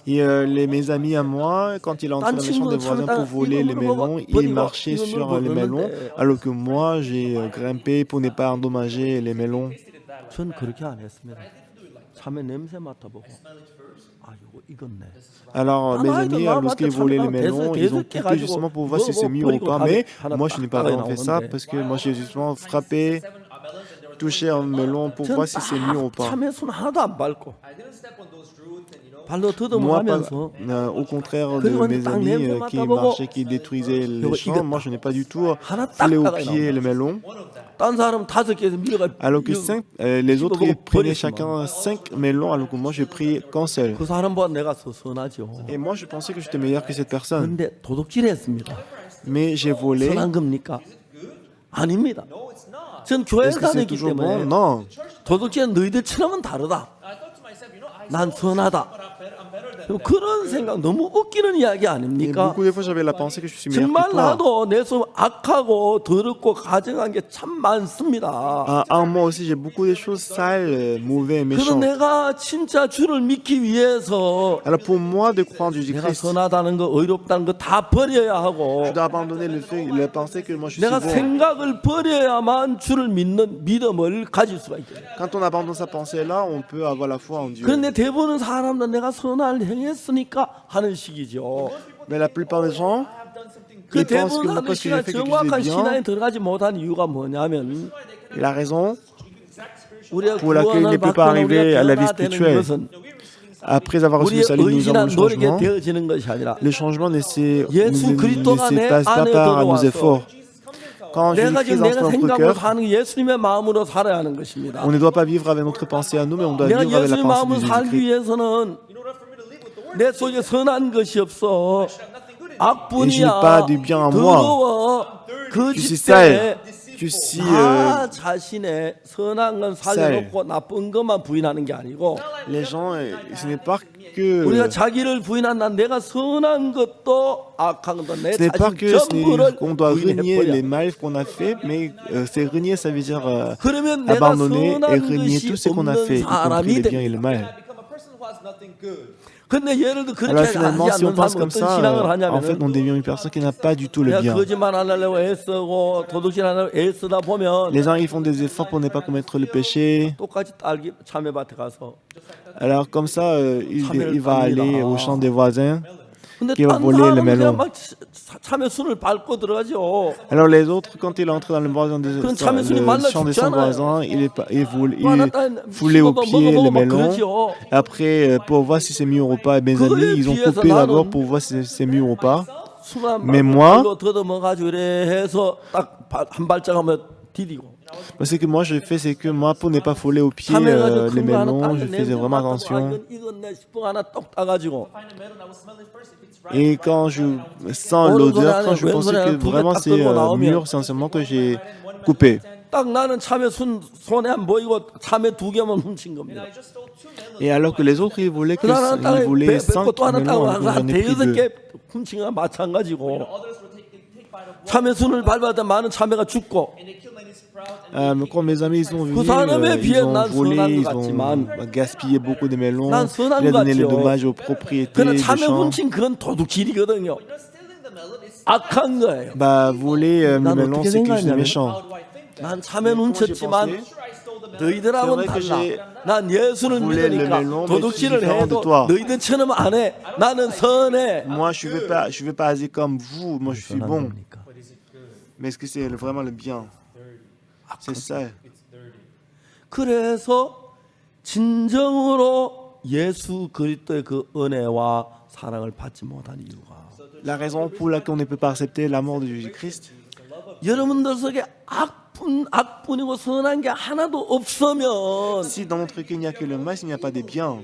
A: Et mes amis à moi, quand il entrait dans les champs des voisins pour voler les melons, il marchait sur les melons, alors que moi, j'ai grimpé pour ne pas endommager les melons.
B: 전 그렇게 안 했습니다. 참외 냄새 맡아보고 아 이거 익었네.
A: Alors, mes amis, lorsqu'ils volaient les melons, ils ont coupé justement pour voir si c'est mieux ou pas. Mais moi, je n'ai pas vraiment fait ça parce que moi, j'ai justement frappé, touché un melon pour voir si c'est mieux ou pas.
B: 참외 순 하나도 안 밟고
C: I didn't step on those roots and
B: 발로
A: Moi,
B: 더듬으면서
A: au contraire de mes amis qui marchaient, qui détruisaient les champs, moi, je n'ai pas du tout foulé au pied le melon.
B: 딴 사람 5개에서 밀어가
A: Alors que les autres ils prenaient chacun 5 melons, alors que moi, j'ai pris qu'un seul.
B: 그 사람보다 내가 선하죠.
A: Et moi, je pensais que j'étais meilleur que cette personne.
B: 근데 도둑질했습니다.
A: Mais j'ai volé.
B: 선한 겁니까? 아닙니다.
C: no, it's not.
B: 전 교회
A: Est-ce que c'est
B: 다녔기
A: toujours bon?
B: 때문에
A: Non.
B: 도둑질은 너희들처럼은 다르다.
C: I thought to myself,
B: 난 선하다.
C: I'm better than them.
B: 그런 생각 너무 웃기는 이야기
A: Et
B: 아닙니까?
A: beaucoup de fois, j'avais la pensée que je suis meilleur
B: 정말
A: que toi.
B: 나도 내 손 악하고 더럽고 가증한 게 참 많습니다.
A: En moi aussi, j'ai beaucoup de choses sales, mauvais,
B: 그래서
A: méchantes.
B: 내가 진짜 주를 믿기 위해서
A: Alors pour moi, de croire en
B: 내가
A: Jésus-Christ,
B: 선하다는 거, 의롭다는 거 다 버려야 하고
A: je dois abandonner la pensée que moi je suis
B: 내가
A: bon.
B: 생각을 버려야만 주를 믿는 믿음을 가질 수가 있거든요.
A: Quand on abandonne sa pensée-là, on peut avoir la foi en Dieu.
B: 그런데 대부분 사람들은 내가 선을 행했으니까 하는 식이죠.
A: Mais la plupart des gens,
C: I've done something
B: 그
A: ils pensent
B: 대부분
A: que moi,
B: 하는
A: parce que j'ai
B: 신앙
A: fait quelque chose
B: 정확한
A: de bien,
B: 신앙에 들어가지 못한 이유가 뭐냐면
A: et la raison,
B: 우리가
A: pour laquelle il
B: 구원을
A: ne peut
B: 받고
A: pas arriver à la vie
B: 변화되는
A: spirituelle.
B: 것은
A: après avoir reçu le
B: 우리의
A: salut, nous avons
B: 의지나
A: le
B: 노력에
A: changement.
B: 되어지는 것이 아니라
A: Le changement ne se
B: 예수 그리스도가 내
A: passe pas
B: 안에
A: par nos
B: 들어와서
A: efforts. Quand
B: 내가
A: Jésus-Christ
B: 지금
A: entre
B: 내가
A: dans notre
B: 생각으로
A: cœur,
B: 사는 게 예수님의 마음으로 살아야 하는 것입니다.
A: on ne doit pas vivre avec notre pensée à nous, mais on doit
B: 내가
A: vivre avec la
B: 예수님
A: pensée
B: 마음으로
A: de
B: 살기
A: Jésus-Christ.
B: 위해서는
C: in order for me to live with the word.
B: 내 속에 선한 것이 없어.
C: I have nothing good in me.
A: Et je
B: 악분이야.
A: n'ai pas du bien en moi.
B: 더러워.
A: Je suis
B: 거짓돼.
A: sale. Je suis
B: 다 자신의 선한 건 살려놓고 나쁜 것만 부인하는 게 아니고
A: les gens, ce n'est pas que
B: 우리가 자기를 부인한다. 내가 선한 것도 악한 것도 내
A: ce n'est pas
B: 자신
A: que
B: 전부를
A: qu'on doit renier les
B: 부인해버려.
A: mal qu'on a fait, mais c'est renier, ça veut dire
B: 그러면 내가
A: abandonner et
B: 선한
A: renier tout
B: 것이
A: ce qu'on a fait,
B: 없는
A: y compris
B: 사람이
A: le bien et
B: 됩니다.
A: le mal.
C: I become a person who has nothing good.
B: 근데 예를 들어 그렇게
A: Alors
B: 하지
A: finalement, si on
B: 않는
A: pense
B: 사람은
A: comme
B: 어떤
A: ça,
B: 신앙을
A: en fait,
B: 하냐면
A: on devient une personne qui n'a pas du tout le
B: 내가
A: bien.
B: 거짓말 안 하려고 애쓰고 도둑질 안 하려고 애쓰다 보면
A: Les gens, ils font des efforts pour ne pas commettre le péché.
B: 똑같이 딸기 참외밭에 가서
A: Alors comme ça, il va aller au champ des voisins.
B: 근데
A: qui va
B: 딴
A: voler le
B: 사람은
A: melon.
B: 그냥 막 참외 순을 밟고 들어가죠.
A: Alors les autres, quand il entre dans le
B: 그럼 참외 순이 말라
A: champ de son
B: 죽잖아요.
A: voisin, il
B: 하나
A: foulait au
B: 씹어봐,
A: pied le
B: 먹어보면
A: melon.
B: 그러죠.
A: Après, pour voir si c'est mieux ou pas, mes
B: 그거에
A: amis, ils ont
B: 비해서
A: coupé d'abord
B: 나는
A: pour voir si c'est mieux ou pas.
B: 순한
A: Mais moi-
B: 말로 더듬어가지고 이래 해서 딱 한 발짝 하면 디디고
A: Parce que moi, je fais, c'est que moi, pour ne pas fouler au pied
B: 참외가지고
A: les
B: 큰 거 하나
A: melons, je
B: 따면
A: faisais vraiment attention.
B: 이건 익었네 싶어 하나 떡 따가지고
C: Find a melon, I will smell it first. If it's ripe,
A: Et quand je sens l'odeur, quand je pensais que vraiment c'est mûr, c'est seulement que j'ai coupé.
B: 딱 나는 참외 손에 안 보이고 참외 2개만 훔친 겁니다.
C: I just stole 2 melons.
A: Et alors que les autres, ils voulaient,
B: 그 하나
A: ils voulaient 5
B: 뺏고 또 하나 따고
A: melons, alors que
B: 한
A: j'en ai pris 2.
B: 5개 훔친 거나 마찬가지고
C: Others will take bite of one,
B: 참외 순을 밟았다 많은 참외가 죽고
C: and they kill many sprouts. And
A: Quand mes amis ils sont venus,
B: 사람에
A: ils
B: 비해
A: ont
B: 난
A: volé,
B: 선한
A: ils
B: 것
A: ont
B: 같지만
A: gaspillé beaucoup de melons,
B: 난 선한
A: il a donné
B: 것
A: les
B: 같죠.
A: dommages aux propriétés
B: 그러나
A: des
B: 참외
A: champs.
B: 훔친 그건 도둑질이거든요.
C: you're not stealing the melon. It's
B: 악한 거예요.
A: Bah, voler le
B: 난
A: melon,
B: 어떻게
A: c'est quelque chose de
B: 생각하냐면-
A: méchant.
C: how do I think that?
B: 난 참외 훔쳤지만
C: Sure, I stole the melon.
B: 너희들하고는
A: C'est vrai que
B: 달라.
A: j'ai
B: 난 예수를
A: volé le
B: 믿으니까
A: melon, mais
B: 도둑질을
A: je suis différent
B: 해도
A: de toi.
B: 너희들처럼 안 해. 나는 선해.
A: Moi, je veux pas agir comme vous, moi je suis
B: 선한
A: bon.
B: 겁니까?
A: Mais est-ce que c'est vraiment le bien? C'est ça.
B: 그래서 진정으로 예수 그리스도의 그 은혜와 사랑을 받지 못한 이유가
A: La raison pour laquelle on ne peut pas accepter la mort de Jésus-Christ,
B: 여러분들 속에 악분이고 선한 게 하나도 없으면
A: si dans notre cœur il n'y a que le mal, s'il n'y a pas des biens,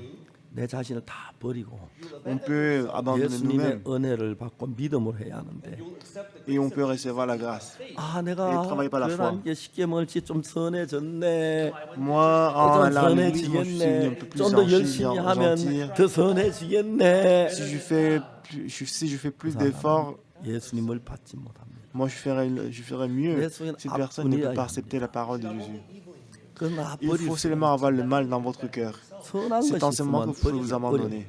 B: 내 자신을 다 버리고
A: On peut abandonner
B: 예수님의
A: nous-mêmes
B: 은혜를 받고 믿음으로 해야 하는데
A: et on peut recevoir la grâce.
B: 아
A: Et
B: 내가
A: travaille par la foi.
B: 교회라는 게 쉽게 멀지 좀 선해졌네
A: Moi, en
B: 좀
A: allant à l'église, moi, je suis devenu un peu
B: 선해지겠네
A: plus
B: 좀 더 열심히
A: gentil.
B: 하면 더 선해지겠네
A: Si je fais plus d'efforts,
B: 예수님을 받지 못합니다.
A: moi, je ferai mieux.
B: 예수는
A: Cette personne ne peut
B: 앞분이어야
A: pas accepter la parole de Jésus.
B: 그러나
A: Il faut seulement avoir le mal dans votre cœur.
B: 선한
A: C'est
B: 것이
A: en ce moment
B: 있으면
A: que vous pouvez vous
B: 버리기
A: abandonner.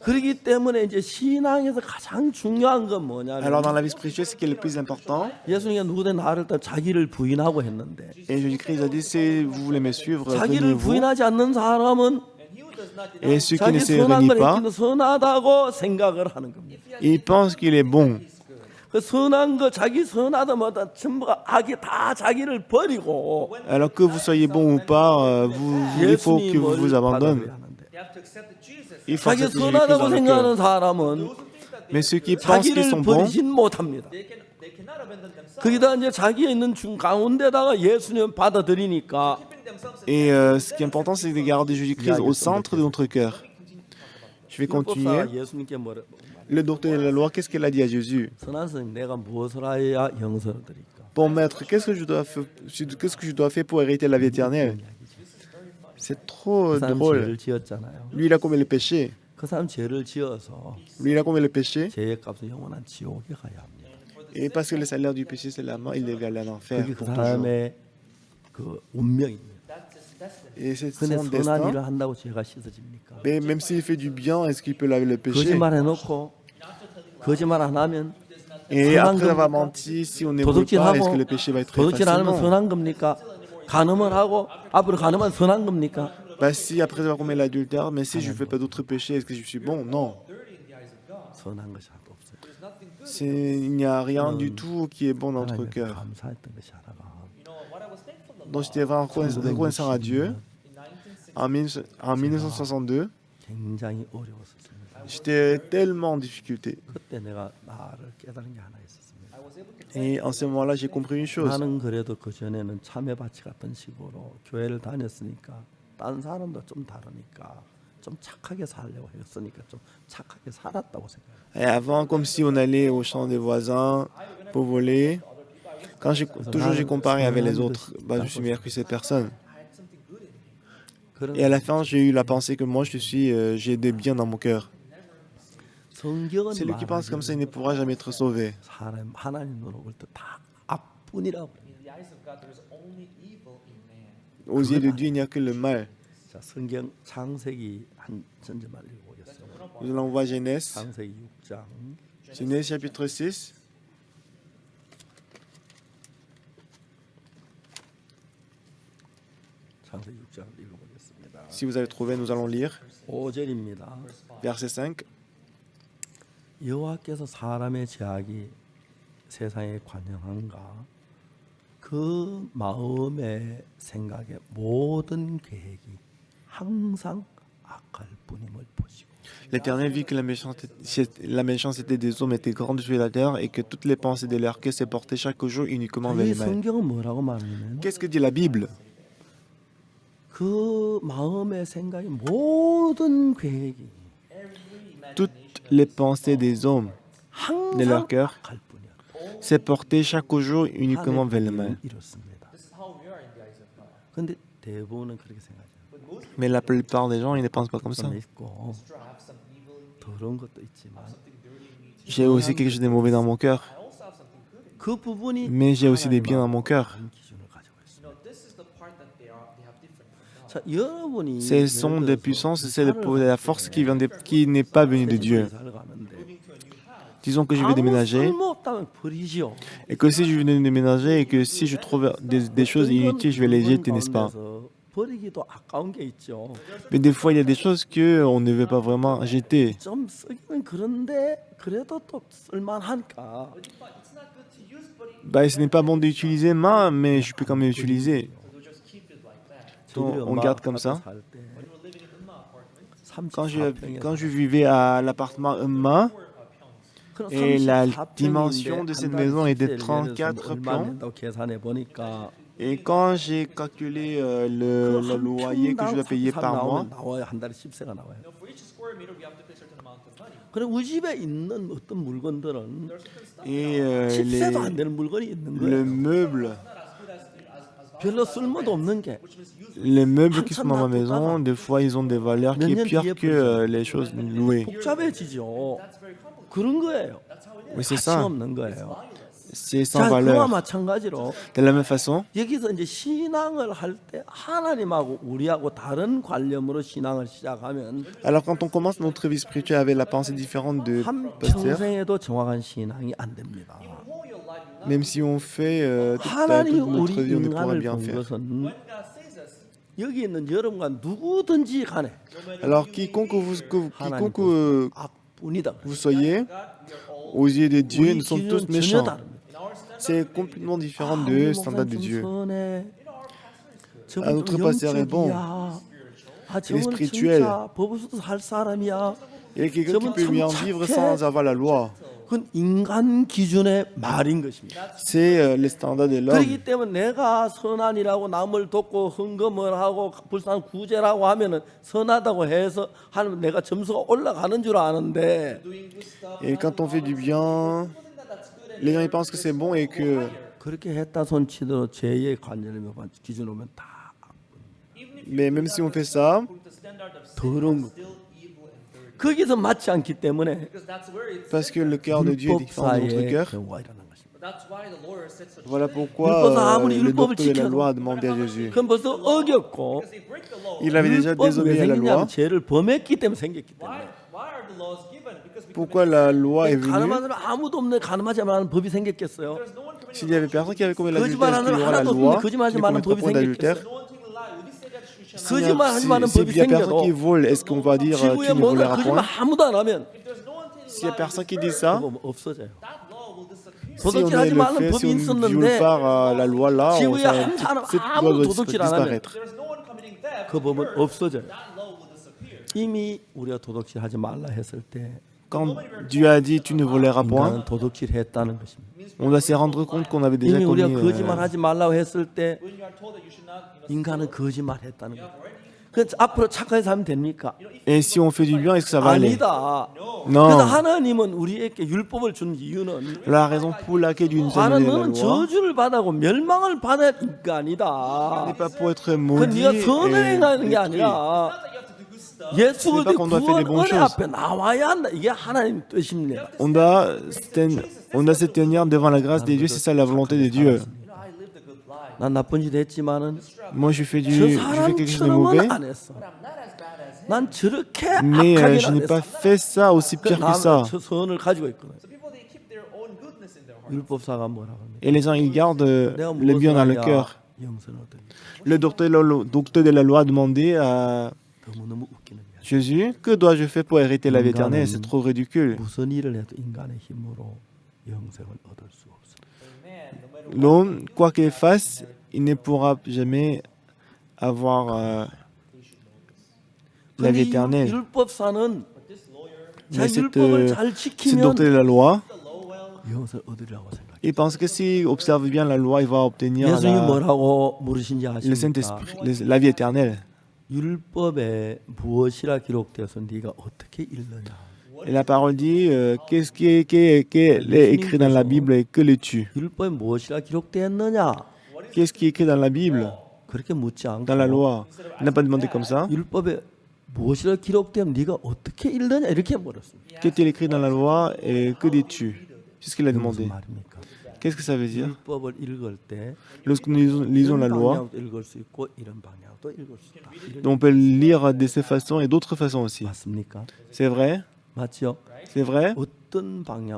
B: 그렇기 때문에 이제 신앙에서 가장 중요한 건
A: Alors, dans
B: 뭐냐면
A: la vie spirituelle, ce qui est le plus important,
B: 예수님이 누구든 나를 따라 자기를 부인하고 했는데
A: et Jésus-Christ a dit, si vous voulez me suivre,
B: 자기를
A: reniez-vous.
B: 부인하지 않는 사람은
A: Et ceux qui
B: 자기
A: ne se
B: 선한
A: renient
B: 걸
A: pas,
B: 했기는 선하다고 생각을 하는 겁니다.
A: ils pensent qu'il est bon.
B: 그 선한 거 자기 선하다마다 전부가 악이 다 자기를 버리고
A: Alors que vous soyez bon ou pas, il faut que vous vous
B: 예수님을
A: abandonnez.
B: 받아들여야 하는데
C: They have to accept that Jesus.
A: Il faut
B: 자기
A: accepter Jésus-Christ
B: 선하다고
A: dans le
B: 생각하는
A: cœur.
B: 사람은
A: Mais ceux qui pensent qu'ils
B: 자기를
A: sont bons,
B: 버리진 못합니다.
C: They cannot abandon themselves.
B: 거기다 이제 자기에 있는 중 가운데다가 예수님 받아들이니까
C: Keeping themselves
A: et ce qui est important, c'est de garder Jésus-Christ au centre de notre cœur. Je vais continuer.
B: 율법사가 예수님께 뭐래?
A: Le docteur de la loi, qu'est-ce qu'elle a dit à Jésus?
B: 선한 선생 내가 무엇을 해야 영생을 드릴까?
A: Bon maître, qu'est-ce que je dois faire pour hériter la vie éternelle? C'est trop
B: 그 사람
A: drôle.
B: 죄를 지었잖아요.
A: Lui, il a commis le péché.
B: 그 사람 죄를 지어서
A: Lui, il a commis le péché.
B: 죄의 값은 영원한 지옥에 가야 합니다.
A: Et parce que le salaire du péché, c'est la mort, il devait aller en enfer
B: 그게 그
A: pour toujours.
B: 사람의 그 운명입니다.
A: Et c'est
B: 근데
A: son
B: 선한
A: destin.
B: 일을 한다고 죄가 씻어집니까?
A: Mais même s'il fait du bien, est-ce qu'il peut laver le péché?
B: 거짓말 해놓고 거짓말 안 하면
A: Et
B: 선한
A: après avoir
B: 겁니까?
A: menti, si on n'évolue pas, est-ce
B: 도둑질하고
A: que le péché va être très
B: 도둑질 안 하면
A: facilement?
B: 선한 겁니까? 간음을 하고 앞으로 간음하면 선한 겁니까?
A: Bah si, après avoir commis l'adultère, mais si je ne fais pas d'autres péchés, est-ce que je suis bon? Non.
B: 선한 것이 하나도 없어요.
A: Il n'y a rien du tout qui est bon dans notre
B: 하나님께
A: cœur.
B: 감사했던 것이 하나가
A: Donc j'étais vraiment reconnaissant à Dieu. En 1962,
B: 굉장히 어려웠었습니다.
A: j'étais tellement en difficulté.
B: 그때 내가 나를 깨달은 게 하나 있었습니다.
A: Et en ce moment-là, j'ai compris une chose.
B: 나는 그래도 그 전에는 참외밭이 같은 식으로 교회를 다녔으니까 딴 사람도 좀 다르니까 좀 착하게 살려고 했으니까 좀 착하게 살았다고 생각해요.
A: Et avant, comme si on allait au champ des voisins pour voler. Toujours j'ai comparé avec les autres, bah, je suis meilleur que ces personnes. Et à la fin, j'ai eu la pensée que moi, j'ai des biens dans mon cœur.
B: 성경은
A: Celui qui pense comme ça, il ne pourra jamais être sauvé.
B: 사람 하나님 노력을 다 악뿐이라고 그래요.
C: in the eyes of God, there is only evil in man.
A: Aux yeux de Dieu, il n'y a que le mal.
B: 자, 성경 창세기 한 전제만 읽어보겠습니다.
A: Nous allons voir Genèse.
B: 창세기 6장
A: Genèse chapitre 6.
B: 창세기 6장 읽어보겠습니다.
A: Si vous avez trouvé, nous allons lire.
B: 5절입니다.
A: Verset 5.
B: 여호와께서 사람의 죄악이 세상에 관영한가 그 마음의 생각의 모든 계획이 항상 악할 뿐임을 보시고
A: L'Éternel vit que la méchanceté des hommes était grande sur la terre et que toutes les pensées de leur cœur se portaient chaque jour uniquement vers
B: 이
A: le mal.
B: 성경은 뭐라고 말하냐면
A: Qu'est-ce que dit la Bible?
B: 그 마음의 생각의 모든 계획이
A: Toutes les pensées des hommes de leur
B: 항상
A: cœur
B: 악할 뿐이야.
A: se portaient chaque jour uniquement vers le mal.
B: 이렇습니다.
C: This is how we are in the eyes of God.
B: 근데 대부분은 그렇게 생각해요.
C: But most
A: Mais la plupart des gens, ils ne pensent pas comme ça.
B: 좀 있고
C: people have some evil in me,
B: 더러운 것도 있지만
C: something dirty in me.
A: J'ai aussi quelque chose de mauvais dans mon cœur,
C: I also have something good in me.
B: 그 부분이
A: mais j'ai aussi des biens dans mon cœur.
B: 다른 기준을 가지고 있습니다.
C: You know, this is the part that they have different from God.
B: 자, 여러분이
A: Ce sont des puissances, c'est de la force qui n'est pas venue de Dieu. Disons que je vais déménager
B: 쓸모없다면 버리지요.
A: et que si je viens de déménager et que si je trouve des choses inutiles, je vais les jeter, n'est-ce pas?
B: 버리기도 아까운 게 있죠.
A: Mais des fois, il y a des choses qu'on ne veut pas vraiment jeter.
B: 좀 쓰기는 그런데 그래도 또 쓸만하니까.
C: It's not good to use, but
A: Bah, ce n'est pas bon d'utiliser mais je peux quand même l'utiliser.
C: we'll just keep it like that.
A: Donc, on garde comme ça.
B: 살 때
C: When we're living in the apartment,
A: Quand je vivais à l'appartement Emma, et la dimension de cette maison est de 34 plans.
B: 계산해 보니까
A: Et quand j'ai calculé le loyer que je dois payer par mois,
B: 나와요. 한 달에 10세가 나와요.
C: For each square meter, we have to pay a certain amount of money.
B: 그럼 우리 집에 있는 어떤 물건들은
A: et
B: 10세도 안 되는 물건이 있는
A: le
B: 거예요.
A: meuble,
B: 별로 쓸모도 없는 게
A: les meubles qui sont dans ma maison, des fois ils ont des valeurs qui est pire que les choses louées.
B: 복잡해지죠. 그런 거예요.
A: Oui, c'est
B: 가치
A: ça.
B: 없는 거예요.
A: C'est
B: 자,
A: sans
B: 그와
A: valeur.
B: 마찬가지로
A: De la même façon,
B: 여기서 이제 신앙을 할 때 하나님하고 우리하고 다른 관념으로 신앙을 시작하면
A: alors quand on commence notre vie spirituelle avec la pensée différente de
B: 한
A: pasteur,
B: 평생에도 정확한 신앙이 안 됩니다.
A: même si on fait
B: 하나님이
A: toute
B: 우리
A: notre vie, on ne pourra
B: 인간을
A: bien
B: 본
A: faire.
B: 것은 여기 있는 여러분과 누구든지 간에
A: Alors quiconque
B: 악뿐이다.
A: vous soyez, aux yeux de Dieu,
B: 우리
A: nous sommes
B: 기준은
A: tous
B: 전혀
A: méchants.
B: 다릅니다.
A: C'est complètement différent
B: 아,
A: de
B: 우리
A: standard de
B: 목사님
A: Dieu.
B: 좀 선해. 저분
A: 아, notre
B: 좀
A: pasteur est bon.
B: 영적이야. 아, 저분
A: spirituel.
B: 진짜 법으로도 살 사람이야.
A: Il y a quelqu'un qui peut lui en vivre sans avoir la loi.
B: 그건 인간 기준의 말인 것입니다.
A: C'est les standards de l'homme.
B: 그렇기 때문에 내가 선한이라고 남을 돕고 헌금을 하고 불쌍 구제라고 하면은 선하다고 해서 하면 내가 점수가 올라가는 줄 아는데
A: Et quand on fait du bien, les gens ils pensent que c'est bon et que
B: 그렇게 했다 손치더라도 죄의 관념을 기준으로 보면 다
A: mais même si on fait ça,
B: 더러운 거. 거기서 맞지 않기 때문에
C: Because that's where it's.
A: parce que le cœur de Dieu est différent de notre
B: 율법사의
A: cœur,
B: 경우가 일어난 것입니다.
C: That's why the lawyer said such.
A: voilà pourquoi
B: 율법사 아무리
A: le
B: 율법을
A: docteur de la
B: 지켜도
A: loi a demandé à Jésus.
B: 그건 벌써 어겼고
C: They break the law.
A: Il avait déjà
B: 율법이 왜
A: désobéi à la loi.
B: 생기냐면 죄를 범했기 때문에 생겼기 때문에
C: Why are the laws given? Because we
A: Pourquoi la loi est venue?
B: 가늠하는 사람 아무도 없네 가늠하지 말라는 법이 생겼겠어요.
C: there's no one committing.
A: S'il y avait personne qui avait commis l'adultère,
B: 거짓말하는
A: est-ce qu'il y aura la
B: 하나도 없는데
A: loi
B: 거짓말하지
A: qui ne
B: 말라는
A: commettra
B: 법이
A: point d'adultère?
C: No one telling a lie. We say that you shall not.
B: 거짓말하지 말라는
A: S'il
B: 법이
A: y a personne qui
B: 생겨도
A: vole, est-ce qu'on va dire tu
B: 지구에
A: ne
B: 뭔가
A: voleras
B: 거짓말
A: point?
B: 아무도 안 하면
C: If there's no one telling
A: S'il y a
C: a lie,
A: personne qui dit ça,
B: 그거 없어져요.
C: that law will disappear.
A: si on
B: 도둑질하지
A: le
B: 말라는
A: fait,
B: 법이
A: si on ne viole
B: 있었는데
A: pas la loi là,
B: 지구에 한 사람
A: cette loi
B: 아무도
A: doit
B: 도둑질 안 하면
A: disparaître.
C: There's no one committing theft.
B: 그 법은 없어져요.
C: That law will disappear.
B: 이미 우리가 도둑질하지 말라 했을 때
A: Quand Dieu a dit tu ne voleras point,
B: 인간은 도둑질했다는 것입니다.
A: on doit se rendre compte qu'on avait déjà
B: 이미
A: commis.
B: 우리가 거짓말하지 말라고 했을 때
C: When you are told that you should not,
B: 인간은 거짓말했다는 거예요. 그 앞으로 착하게 살면 됩니까?
A: Et si on fait du bien, est-ce que ça va aller?
B: 아니다. 그래서
A: Non.
B: 하나님은 우리에게 율법을 준 이유는
A: La raison pour laquelle Dieu nous a
B: 나는
A: donné la
B: 너는
A: loi
B: 저주를 받고 멸망을 받을 인간이다.
A: n'est pas pour être
B: 그
A: maudit
B: 네가 선을
A: et
B: 행하는 게
A: détruit.
B: 아니라
C: not that you have to do good stuff.
B: 예수
A: C'est pas
B: 그리스도의
A: qu'on doit faire des
B: 구원
A: bonnes
B: 은혜
A: choses.
B: 앞에 나와야 한다. 이게 하나님 뜻입니다.
A: On doit se tenir devant la grâce de Dieu, c'est ça la volonté de Dieu.
C: I lived a good life.
B: 난 나쁜 짓 했지만은
A: Moi, je fais
B: 저
A: quelque chose de mauvais,
B: 사람처럼은 안 했어.
C: I'm not as bad as him.
B: 난 저렇게
A: mais
B: 악하게
A: je
B: 안
A: n'ai pas
B: 했어.
A: fait ça aussi pire que ça.
B: 나는 저 선을 가지고 있거든.
C: So people, they keep their own goodness in their heart.
B: 율법사가 뭐라 합니까?
A: Et les gens, ils gardent
B: 내가
A: le bien dans le
B: 무엇을
A: cœur.
B: 해야 영생을 얻으리까?
A: Le docteur de la loi a demandé à
B: 너무너무 웃기는 이야기.
A: Jésus, que dois-je faire pour hériter la vie éternelle? C'est trop ridicule.
B: 무슨 일을 해도 인간의 힘으로 영생을 얻을 수 없어.
C: Man, no matter
A: L'homme, quoi qu'il fasse, il ne pourra jamais avoir la vie éternelle.
B: 율법사는 자
A: Mais
B: 율법을 잘
A: ce
B: 지키면
A: docteur de la loi,
B: 영생을 얻으리라고 생각해.
A: il pense que s'il observe bien la loi, il va obtenir
B: 예수님이 뭐라고 물으신지
A: le
B: 아십니까?
A: Saint-Esprit, la vie éternelle.
B: 율법에 무엇이라 기록되어서 네가 어떻게 읽느냐?
A: Et la parole dit, qu'est-ce qui est écrit dans la Bible et que le-tu?
B: 율법에 무엇이라 기록되었느냐?
A: Qu'est-ce qui est écrit dans la Bible,
B: 그렇게 묻지 않고
A: dans la loi? Il n'a pas demandé comme ça.
B: 율법에 무엇이라 기록되면 네가 어떻게 읽느냐 이렇게 물었습니다.
A: Qu'est-il écrit dans la loi et que dis-tu? C'est ce qu'il a
B: 무슨
A: demandé.
B: 말입니까?
A: Qu'est-ce que ça veut dire?
B: 율법을 읽을 때
A: Lorsque nous lisons la
B: 이런
A: loi,
B: 방향도 읽을 수 있고 이런 방향도 읽을 수 있다. 이런-
A: on peut lire de ces façons et d'autres façons aussi.
B: 맞습니까?
A: C'est vrai?
B: 맞죠?
A: C'est vrai?
B: 어떤 방향이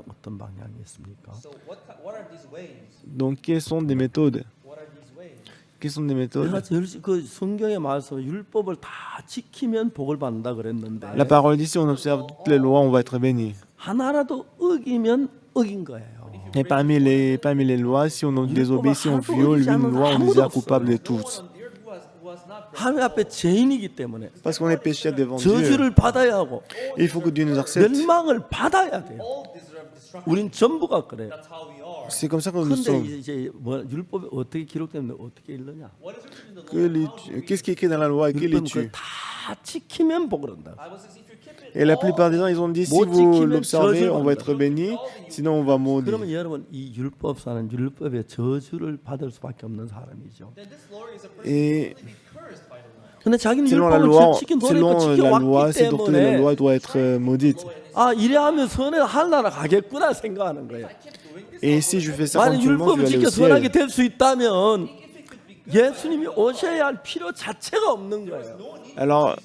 B: 있습니까?
C: So what are these ways?
A: Donc, quelles sont des méthodes?
C: What are these ways?
A: Quelles sont des
B: 내가
A: méthodes?
B: 그 성경의 말씀 율법을 다 지키면 복을 받는다 그랬는데
A: La parole dit, si on observe toutes les lois, on va être béni.
B: 하나라도 어기면 어긴 거예요.
A: Et parmi les lois, si on désobéit, si on viole une loi, on est déjà coupable de tous.
C: On the earth who has not
B: 하나님 앞에 죄인이기 때문에
A: Parce qu'on est pécheur devant Dieu.
B: 저주를 받아야 하고
A: Il faut que Dieu nous accepte.
B: 멸망을 받아야 돼요.
C: All deserve destruction.
B: 우린 전부가 그래요.
C: That's how we are.
A: C'est comme ça que nous
B: 근데
A: sommes.
B: 이제 뭐 율법에 어떻게 기록되는데 어떻게 읽느냐?
C: What is written in the
A: Que
C: law?
A: qu'est-ce qui est écrit dans la loi et qui les
B: 율법은
A: tue?
B: 그다 지키면 복을 얻는다.
C: Bible says if you keep it
A: Et la
C: all,
A: plupart des gens, ils ont dit si
B: 못
A: vous
B: 지키면
A: l'observez, on va
B: 저주받는다.
A: être béni, sinon on va maudit.
B: 그러면 여러분 이 율법사는 율법의 저주를 받을 수밖에 없는 사람이죠.
C: then this law is a person
A: Et
C: who will be cursed by the law.
B: 근데 자기는
A: selon la
B: 율법을
A: loi,
B: 지킨
A: selon
B: 도리고
A: la loi,
B: 지켜왔기
A: cette doctrine de la
B: 때문에
A: loi doit être maudite.
B: 아 이래 하면 선에 하늘나라 가겠구나 생각하는 거예요.
A: Et si je fais ça comme
B: 만약
A: tout le monde,
B: 율법을
A: je vais aller
B: 지켜
A: au
B: 선하게
A: ciel.
B: 될 수 있다면 예수님이 오셔야 할 필요 자체가 없는 거예요.
A: Alors,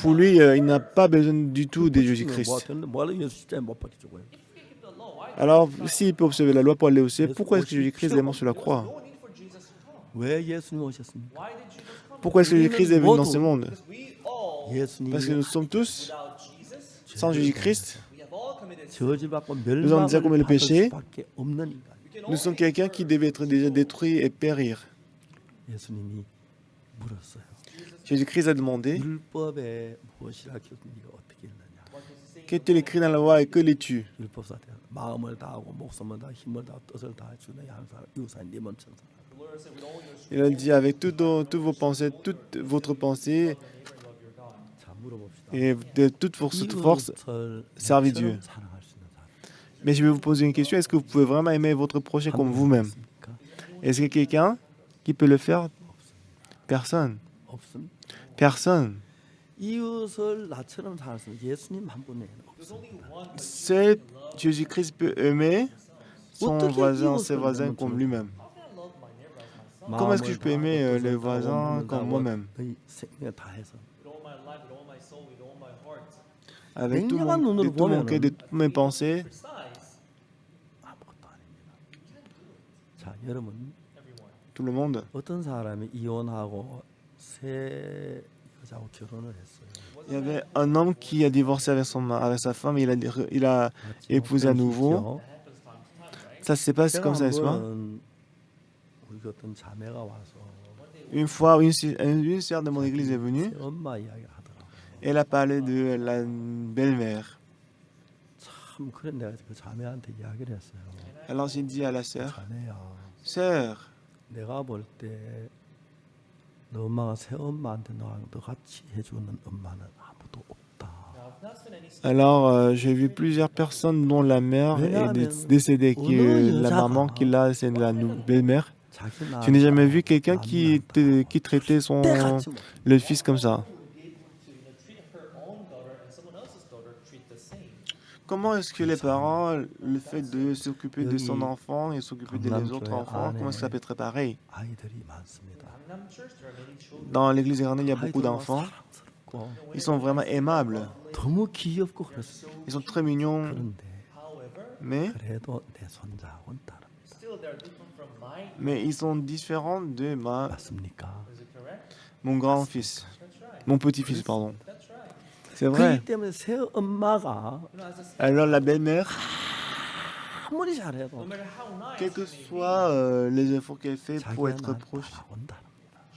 A: pour lui, il n'a pas besoin du tout de
B: 뭐
A: Jésus-Christ.
B: 됐는데 뭐하러 예수 십자가에 못 박혀줘요?
A: Alors, s'il peut observer la loi pour aller au ciel, pourquoi est-ce que Jésus-Christ est mort sur la croix?
C: No need for Jesus to come.
B: 왜 예수님이 오셨습니까?
C: Why did Jesus come?
A: Pourquoi est-ce que Jésus-Christ est venu dans ce monde?
C: We all,
B: 예수님이
A: Parce que nous sommes tous,
C: without Jesus,
A: sans Jésus-Christ,
C: we have all committed sin.
B: 저주받고
A: Nous avons déjà commis
B: 멸망을
A: le
B: 받을
A: péché.
B: 수밖에 없는 인간.
A: nous sommes quelqu'un qui devait être déjà détruit et périr.
B: 예수님이 물었어요.
A: Jésus-Christ a demandé,
B: 율법에 무엇이라 켰는지 네가 어떻게 읽느냐?
A: qu'est-il écrit dans la loi et que les-tu?
B: 율법사대 마음을 다하고 목숨을 다하고 힘을 다하고 뜻을 다해 주는 양사 유사인 네 멈춘 사람.
C: The Lord said, with all your strength,
A: Il a dit avec toutes vos pensées, toute votre pensée
C: love your God.
B: 자 물어봅시다.
A: et de toute votre force,
B: 이웃을
A: servez
B: 나처럼
A: Dieu.
B: 사랑할 수 있는 사람.
A: Mais je vais vous poser une question, est-ce que vous pouvez vraiment aimer votre prochain comme vous-même?
B: 있습니까?
A: Est-ce qu'il y a quelqu'un qui peut le faire? Personne.
B: 없음.
A: Personne.
B: 이웃을 나처럼 사랑할 수 있는 예수님 한 분에
C: There's only one, but
A: Seul Jésus-Christ peut aimer son
B: 어떻게
A: voisin,
B: 이웃을
A: ses voisins
B: 너무
A: comme
B: 좋아?
A: lui-même.
C: how can I love my neighbor as myself?
A: Comment est-ce que je peux aimer les voisins comme moi-même?
B: 너희 생명 다 해서
C: With all my life, with all my soul, with all my heart.
A: Avec tout
B: 냉정한
A: mon, de
B: 눈으로
A: tout mon
B: 보면은
A: cœur, de toutes mes pensées,
C: Precise,
B: 아무것도 아닙니다. 자 여러분
C: everyone.
A: tout le monde.
B: 어떤 사람이 이혼하고 새 여자하고 결혼을 했어요.
A: Il y avait un homme qui a divorcé avec sa femme, il a épousé à nouveau. Ça se passe comme ça, n'est-ce pas?
B: 우리 어떤 자매가 와서
A: Une fois, une sœur de mon église est venue,
B: 새 엄마 이야기 하더라고.
A: elle a parlé de la belle-mère.
B: 참 그래 내가 그 자매한테 이야기를 했어요.
A: Alors j'ai dit à la sœur,
B: 자매야,
A: sœur,
B: 내가 볼 때 너 엄마가 새 엄마한테 너 같이 해주는 엄마는 아무도 없다.
C: Now, I've not seen any
A: alors j'ai vu plusieurs personnes dont la mère est décédée, qui la maman qu'il a, c'est la belle-mère.
B: 자기
A: Je n'ai jamais vu quelqu'un qui traitait
B: 때같이 못.
A: le fils comme ça.
C: treat her own daughter and someone else's daughter treat the same.
A: Comment est-ce que les parents, le fait de s'occuper de son enfant et s'occuper des autres enfants, comment est-ce que ça peut être pareil?
B: 아이들이 많습니다.
C: Gangnam Church, there are many children.
A: Dans l'église iranienne, il y a beaucoup
B: 아이들은
A: d'enfants.
B: 사랑스럽고
A: Ils sont vraiment aimables.
B: 너무 귀엽고 그렇습니다.
A: Ils sont très mignons.
B: 그런데
C: However,
A: Mais,
B: 그래도 내 손자하고는 다릅니다.
C: still they're different from my.
A: mais ils sont différents de
B: 맞습니까?
C: Is it correct?
A: mon grand-fils.
C: That's right.
A: Mon petit-fils, pardon.
C: That's right.
A: C'est vrai.
B: 그렇기 때문에 새 엄마가
C: You know, as a,
A: Alors la belle-mère,
B: 아무리 잘해도
C: no matter how nice,
A: quels que
C: it may be,
A: soient les efforts qu'elle fait pour
B: 자기가
A: être
B: 난
A: proche,
B: 따라온다.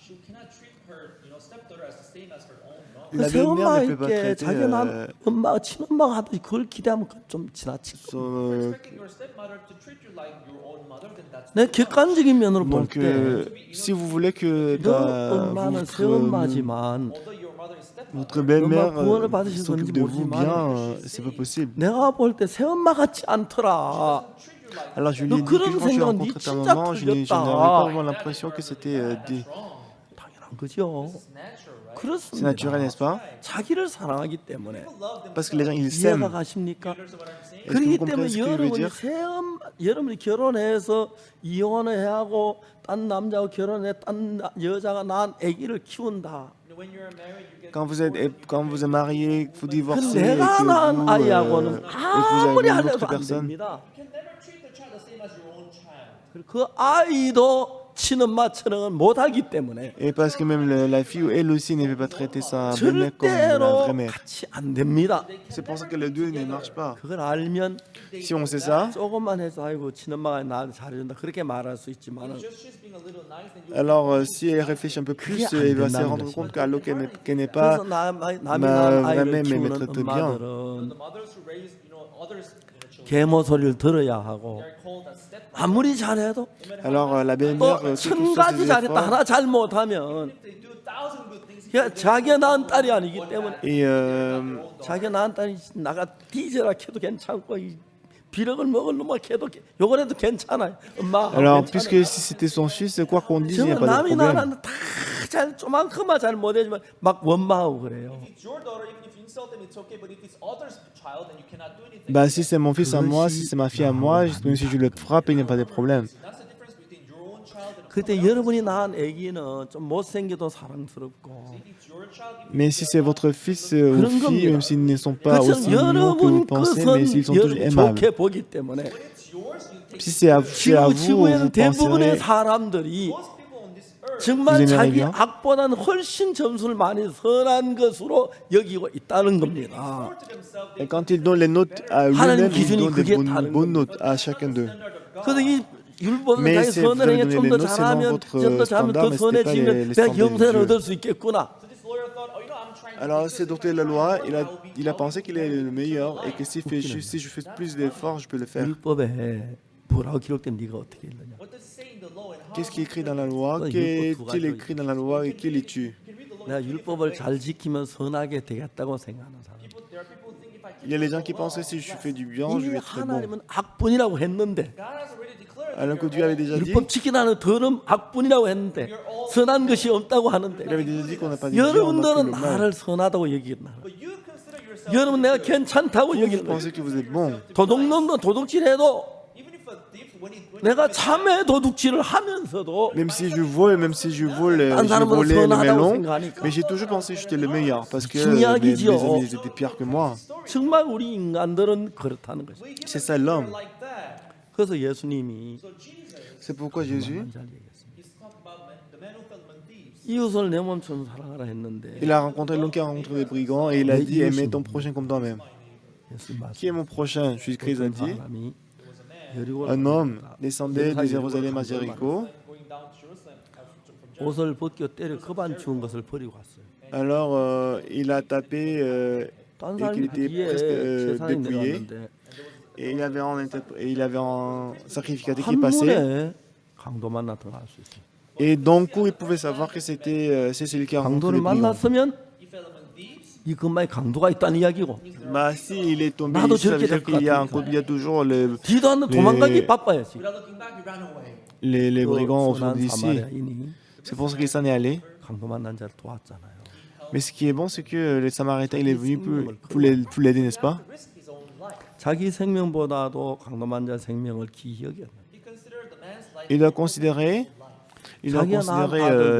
C: she cannot treat her, stepdaughter as the same as her own daughter.
A: la
B: 새
A: belle-mère ne peut pas
B: 엄마에게
A: traiter
B: 자기가 난 엄마가 친엄마가 하듯이 그걸 기대하면 그건 좀 지나칠 거.
A: son,
C: Expecting your stepmother to treat you like your own mother, then that's
B: 내 객관적인 면으로 볼
A: donc,
B: 때
A: si vous voulez que
B: 너 엄마는 새 엄마지만
C: although your mother is stepmother,
A: votre belle-mère
B: 구원을 받으셔서
A: s'occupe de vous bien, c'est pas possible.
B: 내가 볼 때 새 엄마 같지 않더라.
A: Alors je lui
B: 너
A: ai dit que
B: 그런
A: quand j'ai
B: 생각
A: rencontré
B: 네
A: ta
B: 진짜
A: maman, je n'avais
B: 틀렸다.
A: pas vraiment l'impression que c'était
B: 당연한 거죠.
C: it's natural, right?
A: c'est
B: 그렇습니다.
A: naturel, n'est-ce pas?
B: 자기를 사랑하기 때문에
C: Love them.
A: Parce que les gens, ils
B: 이해가
A: s'aiment.
B: 가십니까?
C: Understand what I'm saying?
A: Est-ce que vous
B: 그렇기
A: comprenez
B: 때문에
A: ce que je veux
B: 여러분이
A: dire?
B: 여러분이 결혼해서 이혼을 하고 딴 남자하고 결혼해 딴 여자가 낳은 아기를 키운다.
C: When you're married, you get
A: Quand vous êtes marié, que vous
B: 그
A: divorcez, et
B: 내가
A: que
B: 낳은
A: vous
B: 아이하고는
A: épousez
B: 아무리
A: une autre
B: 하려도 안
A: personne,
B: 됩니다.
C: you can never treat the child the same as your own child.
B: 그 아이도 친엄마처럼은 못하기 때문에
A: Et parce que même la fille, elle aussi ne veut pas traiter sa belle-mère comme la
B: 절대로
A: vraie mère.
B: 같이 안 됩니다.
A: C'est pour ça que les deux ne marchent pas.
B: 그걸 알면
A: Si on sait ça,
B: 조금만 해서 아이고 친엄마가 나한테 잘해준다 그렇게 말할 수 있지만
C: Just she's being a little nice, then you
A: alors si elle réfléchit un peu plus, elle va se rendre compte qu'elle n'est pas
B: 그래서 남이
A: ma
B: 낳은
A: vraie
B: 아이를
A: mère, mais me
B: 키우는
A: traite bien.
B: 엄마들은
C: the mothers who raise, others, children,
B: 계모 소리를 들어야 하고
C: they're called a step.
B: 아무리 잘해도
A: Alors la belle-mère,
B: 또
A: quels que
B: 천
A: soient
B: 가지
A: ses
B: 잘했다
A: efforts,
B: 하나 잘못하면
C: They do 1,000 good things.
B: 그냥 자기가 낳은 딸이 아니기 때문에
A: et
B: 자기가 낳은 딸이 나가 뒤져라 해도 괜찮고 이 비력을 먹을 놈아 해도 요번에도 괜찮아요. 엄마.
A: alors puisque si c'était son fils, quoi qu'on dise, il n'y a
B: 저는
A: pas de
B: 남이
A: problème.
B: 낳았는데 다잘 조만큼만 잘 못해주면 막 원망하고 그래요.
C: If it's your daughter, even if you insult them, it's okay. But if it's others' child, then you cannot do anything.
A: Bah si c'est mon fils à moi, si c'est ma fille à moi, même si je le frappe, il n'y a pas de problème.
C: That's the difference between your own child and
B: 그때 여러분이 낳은 아기는 좀 못생겨도 사랑스럽고
C: if it's your child.
A: Mais si c'est votre fils ou
B: 그런
A: fille,
B: 겁니다.
A: même s'ils ne sont pas aussi
B: 그렇죠.
A: mignons que vous
B: 여러분
A: pensez, mais s'ils sont toujours
B: 것은
A: aimables.
B: 좋게 보기 때문에
C: It's yours. You take
A: Si c'est à vous,
B: 지구에는
A: vous
B: 대부분의
A: penserez,
B: 사람들이
C: most people on this earth.
B: 정말
A: vous
B: 자기
A: aimeriez bien?
B: 악보다는 훨씬 점수를 많이 선한 것으로 여기고 있다는 겁니다.
C: To themselves,
A: et quand ils donnent les notes à
B: 하나님
A: eux-mêmes, ils
B: 기준이
A: donnent des
B: 그게
A: bonnes,
B: 다른
A: bonnes notes à chacun d'eux.
B: 그래서 이 율법은
A: Mais
B: 자기
A: c'est vous
B: 선을
A: avez
B: 행해
A: donné
B: 좀
A: les
B: 더
A: notes selon
B: 잘하면
A: votre
B: 좀 더 잘하면 더
A: standard, mais c'était pas
B: 선해지면
A: les
B: 내가
A: standards de
B: 영생을
A: Dieu.
B: 얻을 수 있겠구나.
C: so this lawyer thought, I'm trying to
A: Alors,
C: do
A: ce docteur de la loi, il a pensé qu'il est le meilleur et que si je fais plus d'efforts, je peux le faire.
B: 율법에 뭐라고 기록된 네가 어떻게 했느냐?
C: What does it say in the law and how
A: Qu'est-ce qui est écrit dans la loi?
B: Ouais,
A: Qu'est-il écrit dans la loi et qui les tue?
C: you can read the law?
B: 내가 율법을 잘 지키면 선하게 되겠다고 생각하는 사람.
C: There are people who think if I keep
A: Il y a les gens qui pensent que si je fais du bien, je
B: 이미
A: vais être très bon.
B: 하나님은 악분이라고 했는데
C: God has already declared
A: Alors que Dieu avait déjà dit,
B: 율법 지키다는 더러움 악분이라고 했는데 선한 것이 없다고 하는데
A: il avait déjà dit qu'on n'a pas dit Dieu, on a que
B: 여러분들은
A: le mal.
B: 나를 선하다고 여기나.
C: but you consider yourself
B: 여러분 내가 괜찮다고
A: Vous
B: 여기는 거예요.
A: pensez que vous êtes bon.
B: 도둑놈도 도둑질해도
C: even if a thief when he
B: 내가 참회 도둑질을 하면서도
A: Même si je vole, j'ai volé le melon, mais j'ai toujours pensé que j'étais le meilleur parce que mes amis étaient pires que moi.
B: 정말 우리 인간들은 그렇다는 거죠.
A: C'est ça l'homme.
C: like that.
B: 그래서 예수님이
C: So Jesus,
A: C'est pourquoi Jésus,
B: 잘 얘기했습니다.
C: he's talking about the man who fell among thieves.
B: 이웃을 내 몸처럼 사랑하라 했는데
A: il a rencontré l'homme qui a rencontré des brigands et il a dit aimez ton prochain comme toi-même.
B: 예수님
A: Qui est mon prochain? Jésus-Christ a dit
B: 사람이 여리고
A: un homme descendait de Jérusalem à Jéricho.
C: Going down to Jerusalem from
B: 옷을 벗겨 때려 그반 추운 것을 버리고 왔어요.
A: Alors il a tapé
B: 딴
A: et qu'il
B: 사람이
A: était
B: 뒤에
A: presque
B: 세상에
A: dépouillé.
B: 내려왔는데
A: Et il avait un sacrificateur qui
B: 한
A: passait.
B: 문에 강도 만났던 걸 알 수 있어요.
A: Et d'un coup, il pouvait savoir que c'est celui qui a rencontré
B: 강도를
A: les brigands.
B: 만났으면
C: he fell among thieves.
B: 이 근방에 강도가 있다는 이야기고
A: Bah, si il est tombé
B: 나도
A: ici, ça veut
B: 저렇게
A: dire qu'il y a, il y a toujours
B: 뒤도 안 도망가기 바빠야지.
C: Without looking back, he ran away.
A: les brigands
B: 그
A: autour
B: 선한
A: d'ici.
B: 사마리아인이
A: C'est pour ça qu'il s'en est allé.
B: 강도 만난 자를 도왔잖아요.
A: Mais ce qui est bon, c'est que le Samaritain, il est venu pour l'aider, n'est-ce pas?
C: Risk his own life.
B: 자기 생명보다도 강도 만난 자 생명을 귀히 여겼네.
C: He considered the man's life.
A: Il doit considérer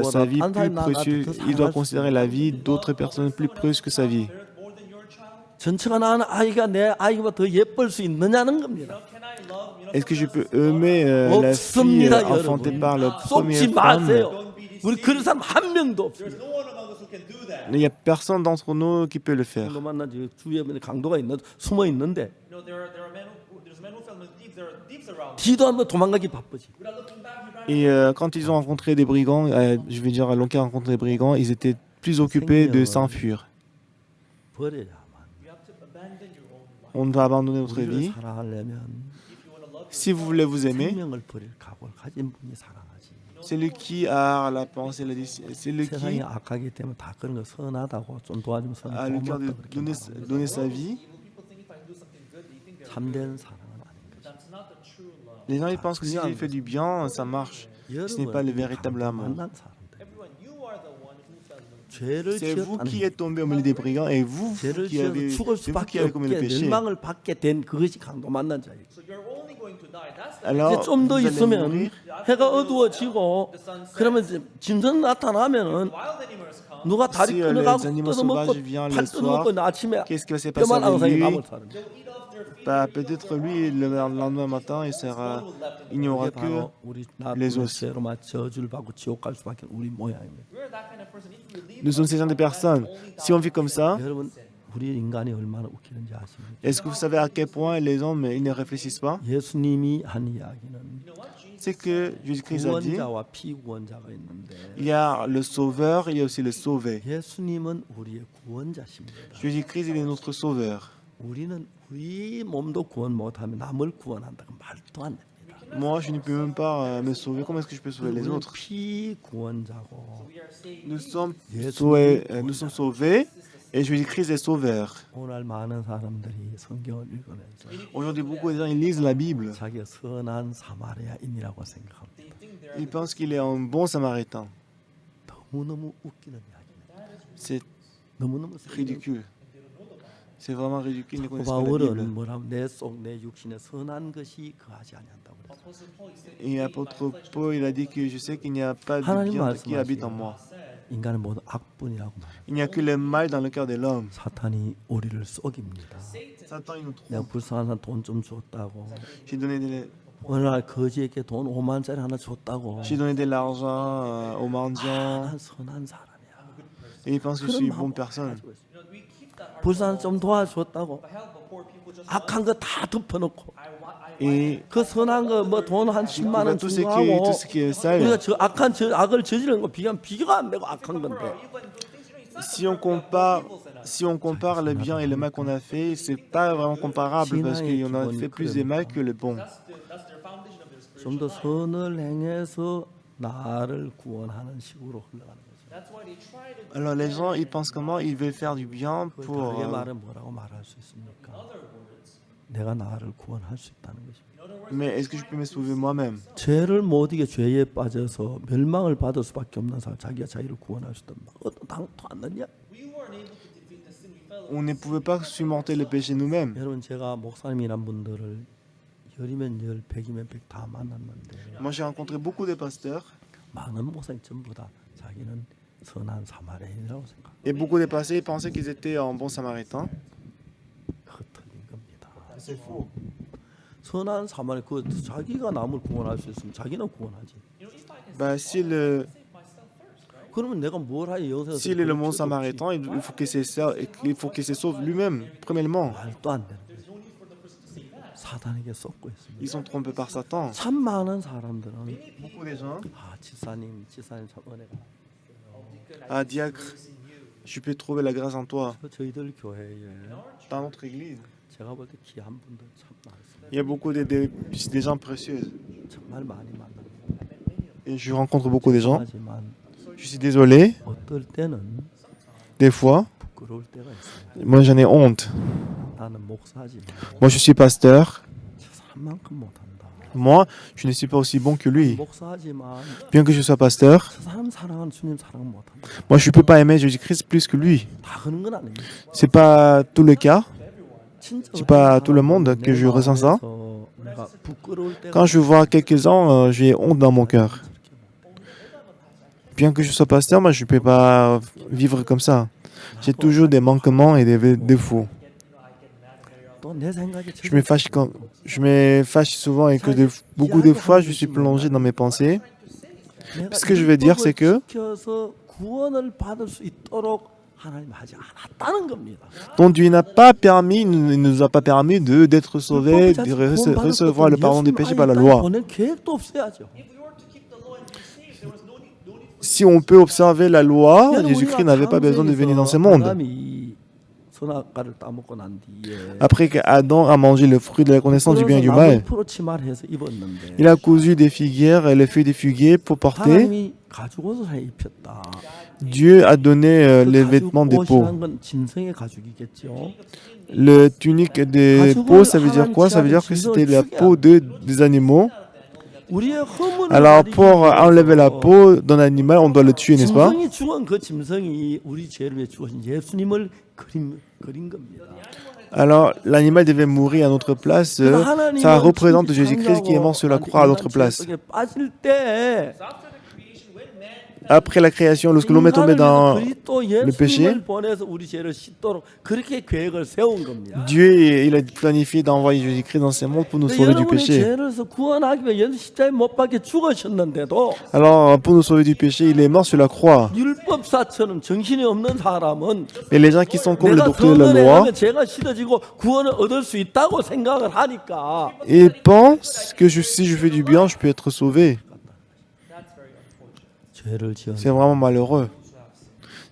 A: sa vie plus précieuse. Il doit considérer la vie d'autres personnes plus précieuses que sa vie.
C: More than your child.
B: 전체가 낳은 아이가 내 아이보다 더 예쁠 수 있느냐는 겁니다.
C: Can I love?
A: Est-ce que je peux aimer la fille
B: 없습니다,
A: enfantée
B: 여러분.
A: par la première
B: 속지
A: femme?
B: 마세요. 우리 그런 사람 한 명도 없어요.
C: There's no one among us who can do that.
A: Il n'y a personne d'entre nous qui peut le faire.
B: 강도 만난 지 주위에 강도가 숨어 있는데
C: There are men there's men who fell among thieves. There are thieves around.
B: 뒤도 안 보고 도망가기 바쁘지.
C: Without looking back, he ran.
A: Et quand ils ont rencontré des brigands, je vais dire, l'on qui a rencontré des brigands, ils étaient plus occupés de s'enfuir.
B: 버려야만.
C: You have to abandon your own life.
A: On doit abandonner notre
B: 우리를
A: vie.
B: 사랑하려면
C: If you want to love,
A: Si vous voulez vous aimer,
B: 생명을 버릴 각오를 가진 분이 사랑하지.
A: celui qui a la pensée, celui
B: 세상이
A: qui
B: 악하기 때문에 다 그런 거 선하다고 좀 도와주면
A: a le cœur de
B: 고맙다 그렇게 말하고
A: donner sa vie.
C: people think if I do something good, they think they're
B: 참된 사랑은 아닌 거지.
C: that's not the true love.
A: Les gens ils pensent que si il fait du bien, ça marche. Ce n'est pas le véritable amour.
B: 만난 사람들.
C: Everyone, you are the one who fell among
B: 죄를
A: C'est vous
B: 지었다는
A: qui êtes tombé au milieu des brigands et vous
B: 죄를
A: qui avez,
B: 지어서 죽을
A: c'est vous qui
B: 수밖에
A: avez commis le
B: 없게
A: péché.
B: 멸망을 받게 된 그것이 강도 만난 자예요.
C: So you're only going to die. That's the
A: Alors,
B: 이제 좀 더
A: vous allez
B: 있으면
A: mourir.
B: 해가 어두워지고 그러면 이제 짐승 나타나면은
C: wild animals come.
B: 누가 다리
A: Si,
B: 끊어가고
A: les animaux
B: 뜯어먹고
A: sauvages viennent
B: 팔
A: le soir,
B: 뜯어먹고 아침에
A: qu'est-ce qui va se passer
B: 뼈만
A: avec
B: 앙상에
A: lui?
B: 남을 사람.
C: They'll eat off
A: Bah, peut-être lui, le lendemain matin, il n'y aura
B: 이게
A: que
B: 바로 우리
A: les
B: 나쁜
A: os.
B: 죄로 저주를 받고 지옥 갈 수밖에 우리 모양입니다.
C: We're that kind of person. If we live
A: Nous sommes ces genre de personnes. Si on vit comme ça,
B: 여러분 우리 인간이 얼마나 웃기는지 아십니까?
A: est-ce que vous savez à quel point les hommes ils ne réfléchissent pas?
B: 예수님이 한 이야기는
A: C'est que Jésus-Christ a dit,
B: 구원자와 피구원자가 있는데
A: il y a le sauveur, il y a aussi le sauvé.
B: 예수님은 우리의 구원자십니다.
A: Jésus-Christ, il est notre sauveur.
B: 우리는 우리 몸도 구원 못하면 남을 구원한다고 말도 안 됩니다.
A: Moi, je ne peux même pas me sauver. Comment est-ce que je peux sauver les
B: 우리는
A: autres?
B: 피구원자고
A: Nous sommes sauvés et Jésus-Christ est sauveur.
B: 오늘 많은 사람들이 성경을 읽으면서
A: Aujourd'hui, beaucoup de gens ils lisent la Bible.
B: 자기가 선한 사마리아인이라고 생각합니다.
A: Ils pensent qu'il est un bon samaritain.
B: 너무너무 웃기는 이야기입니다.
A: C'est
B: 너무너무
A: ridicule. C'est vraiment ridicule. Ils ne connaissent pas la
B: 바울은
A: Bible.
B: 뭐라면 내 속 내 육신에 선한 것이 거하지 아니한다고 그랬어요.
C: Apostle Paul, he said,
A: Et l'apôtre Paul, il a dit que je sais qu'il n'y a pas de
B: 하나님
A: bien qui habite en
B: 말씀하시고
A: moi.
B: 인간은 모두 악분이라고 말합니다.
A: Il n'y a que le mal dans le cœur de l'homme.
B: 사탄이 우리를 속입니다.
A: Satan, il nous
B: 내가
A: trompe.
B: 불쌍한 사람 돈 좀 줬다고
A: J'ai donné
B: 어느 날 거지에게 돈 5만 원짜리 하나 줬다고
A: de l'argent aux mendiants.
B: 난 선한 사람이야.
A: Et ils pensent que je suis une bonne personne.
C: you know, we keep that
B: 불쌍한 좀 도와줬다고
C: help of poor people just
B: 악한 거 다 덮어놓고
A: Et
B: 그 선한 거 뭐 돈 한 10만 원
A: tout ce
B: 주고
A: qui est sale.
B: 우리가 저 악한 저 악을 저지르는 거 비교가 안 되고 악한 건데
A: Si on compare le bien et le mal qu'on a fait, c'est pas vraiment comparable parce qu'on a fait plus de mal que le bon.
C: that's their foundation of their spirit.
B: 좀 더 선을 행해서 나를 구원하는 식으로 흘러가는 거죠.
C: That's why they try to
A: Alors les gens, ils pensent comment? Ils veulent faire du bien
B: 그
A: pour...
B: 다르게 말은 뭐라고 말할 수 있습니까? 내가 나를 구원할 수 있다는 것입니다.
A: Mais est-ce que je peux me sauver moi-même?
B: 죄를 못 이겨 죄에 빠져서 멸망을 받을 수밖에 없는 사람, 자기가 자기를 구원할 수 있다. 어떤 당도 안 넣냐?
C: we weren't able to defeat the sin. We fell
A: On ne pouvait pas surmonter le péché nous-mêmes.
B: 여러분 제가 목사님이란 분들을 열이면 열, 백이면 백 다 만났는데
A: Moi, j'ai rencontré beaucoup de pasteurs
B: 많은 목사님 전부 다 자기는 선한 사마리아인이라고 생각합니다.
A: et beaucoup de pasteurs ils pensaient qu'ils étaient un bon samaritain.
B: 흩어진 겁니다.
A: C'est faux.
B: 선한 사마리 그 자기가 남을 구원할 수 있으면 자기는 구원하지.
A: Bah,
B: 그러면 내가 뭘 하여 여기서
A: s'il est le bon samaritain, il faut qu'il se sauve lui-même, premièrement.
B: 말도 안 되는 거예요. 사단에게 쏟고 있습니다.
A: Ils sont trompés par Satan.
B: 참 많은 사람들은
A: Beaucoup de gens.
B: 지사님 참 은혜가
A: Ah, diacre, je peux trouver la grâce en toi.
B: 저희들 교회에
A: Dans notre église,
B: 제가 볼 때 귀한 분들 참 많습니다.
A: il y a beaucoup des gens précieux.
B: 정말 많이 만납니다.
A: Et je rencontre beaucoup de gens.
B: 하지만
A: Je suis désolé,
B: 어떨 때는
A: des fois,
B: 부끄러울 때가 있어요.
A: moi j'en ai honte.
B: 나는 목사지만
A: Moi je suis pasteur.
B: 저 사람만큼 못한다.
A: Moi, je ne suis pas aussi bon que lui.
B: 목사지만
A: Bien que je sois pasteur,
B: 저 사람 사랑하는 주님 사랑 못한다.
A: moi je ne peux pas aimer Jésus-Christ plus que lui.
B: 다 그런 건 아닙니다.
A: C'est pas tout le cas.
B: 진짜
A: C'est pas tout le monde que je ressens ça.
B: 내가 부끄러울 때가
A: Quand je vois quelques-uns, j'ai honte dans mon cœur. Bien que je sois pasteur, moi je ne peux pas vivre comme ça. J'ai toujours des manquements et des défauts.
B: 또내 생각에
A: Je me fâche souvent et que beaucoup de fois je suis plongé dans mes pensées. Ce que je veux dire, c'est que
B: 구원을 받을 수 있도록 하나님 하지 않았다는 겁니다.
A: donc Dieu n'a pas permis, il ne nous a pas permis d'être sauvés, de recevoir le pardon des péchés par la loi.
B: 보낼 계획도 없어야죠.
C: if we were to keep the law and be saved, there was no need
A: Si on peut observer la loi, Jésus-Christ n'avait pas besoin de venir dans ce monde.
B: 아담이 선악과를 따먹고 난 뒤에
A: Après qu'Adam a mangé le fruit de la connaissance du bien et du mal,
B: 나무프로 치마를 해서 입었는데
A: il a cousu des figuières et les feuilles des figuiers pour porter.
B: 하나님이 가죽옷을 해 입혔다.
A: Dieu a donné les vêtements des peaux.
B: 가죽옷이란 건 짐승의 가죽이겠죠.
A: Le tunique des peaux, ça veut dire quoi? Ça veut dire que c'était la peau des animaux.
B: 우리의 허물을
A: Alors
B: 가리기
A: pour enlever la
B: 위해서
A: peau d'un animal, on doit le tuer, n'est-ce pas?
B: 짐승이 죽은 그 짐승이 우리 죄를 위해 죽으신 예수님을 그린 겁니다.
A: Alors l'animal devait mourir à notre place. Ça représente Jésus-Christ qui est mort sur la croix à notre place.
B: 속에 빠질 때
C: after the creation, when man
A: après la création, lorsque l'homme est tombé dans le péché, Dieu il a planifié d'envoyer Jésus-Christ dans ce monde pour nous sauver du péché. Alors, pour nous sauver du péché, il est mort sur la croix. Et les gens qui sont comme le docteur de la loi, ils pensent que si je fais du bien, je peux être sauvé. C'est vraiment malheureux.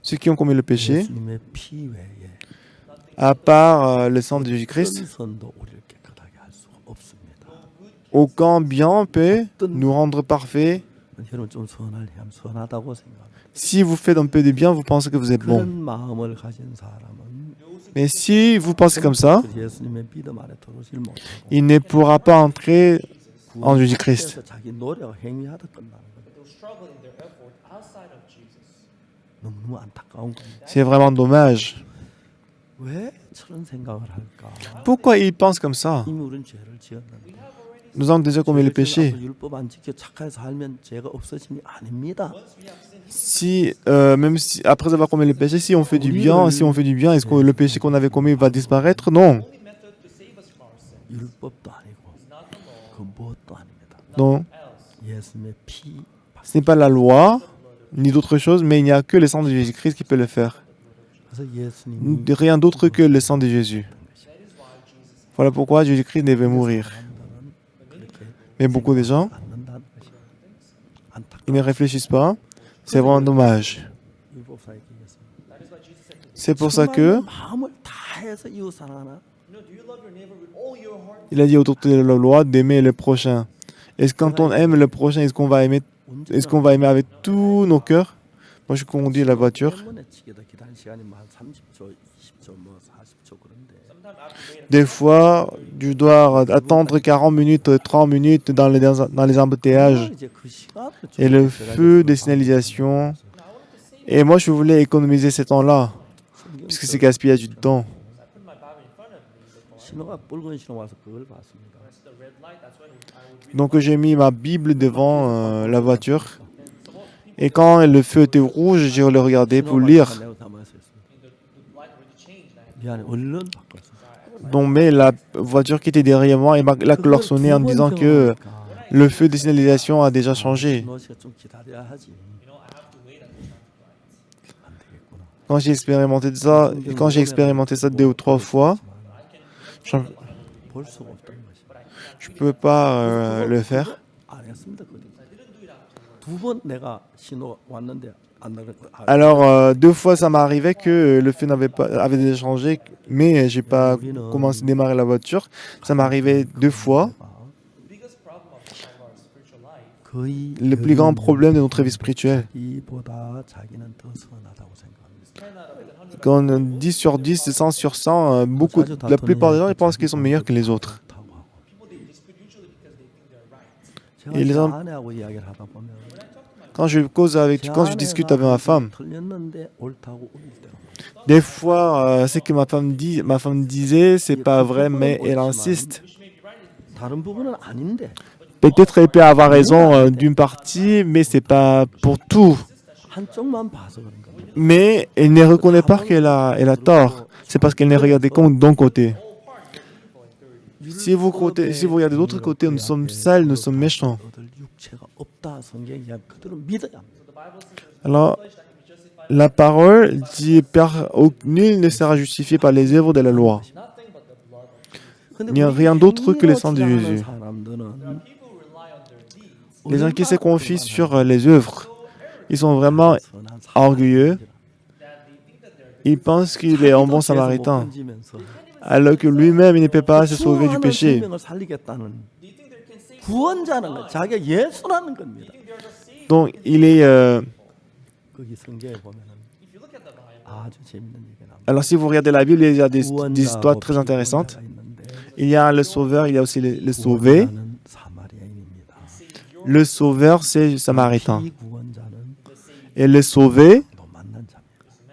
A: Ceux qui ont commis le péché, à part le sang de Jésus-Christ, aucun bien peut nous rendre parfaits. Si vous faites un peu de bien, vous pensez que vous êtes bon. Mais si vous pensez comme ça, il ne pourra pas entrer en Jésus-Christ. C'est vraiment dommage. Pourquoi ils pensent comme ça? Nous avons déjà commis le péché. Même si après avoir commis le péché, si on fait du bien, est-ce que le péché qu'on avait commis va disparaître? Non. Donc, ce n'est pas la loi, ni d'autre chose, mais il n'y a que le sang de Jésus-Christ qui peut le faire. Rien d'autre que le sang de Jésus. Voilà pourquoi Jésus-Christ devait mourir. Mais beaucoup de gens, ils ne réfléchissent pas. C'est vraiment dommage. C'est pour ça que il a dit au docteur de la loi d'aimer le prochain. Est-ce que quand on aime le prochain, est-ce qu'on va aimer avec tous nos cœurs? Moi, je conduis la voiture. Des fois, je dois attendre 40 minutes, 30 minutes dans les embouteillages et le feu de signalisation. Et moi, je voulais économiser ce temps-là, puisque c'est gaspillage du temps. Donc, j'ai mis ma Bible devant la voiture. Et quand le feu était rouge, j'ai le regardé pour lire. Donc, mais la voiture qui était derrière moi, elle l'a klaxonné en disant que le feu de signalisation a déjà changé. Quand j'ai expérimenté ça 2 ou 3 fois, je ne peux pas le faire. Alors, 2 fois, ça m'est arrivé que le feu avait déjà changé, mais j'ai pas commencé à démarrer la voiture. Ça m'est arrivé 2 fois. Le plus grand problème de notre vie spirituelle. Quand on 10 sur 10, 100 sur 100, la plupart des gens ils pensent qu'ils sont meilleurs que les autres. Et les gens, quand je discute avec ma femme, des fois, ce que ma femme disait, c'est pas vrai, mais elle insiste. Peut-être elle peut avoir raison d'une partie, mais c'est pas pour tout. Mais elle ne reconnaît pas qu'elle a tort. C'est parce qu'elle ne regarde que d'un côté. Si vous regardez de l'autre côté, nous sommes sales, nous sommes méchants. Alors, la parole dit « Nul ne sera justifié par les œuvres de la loi ». Il n'y a rien d'autre que le sang de Jésus. Les gens qui se confient sur les œuvres, ils sont vraiment orgueilleux. Ils pensent qu'il est un bon samaritain, alors que lui-même, il ne peut pas se sauver du péché. Donc, il est... Alors, si vous regardez la Bible, il y a des histoires très intéressantes. Il y a le sauveur, il y a aussi le sauvé. Le sauveur, c'est samaritain. Et le sauvé,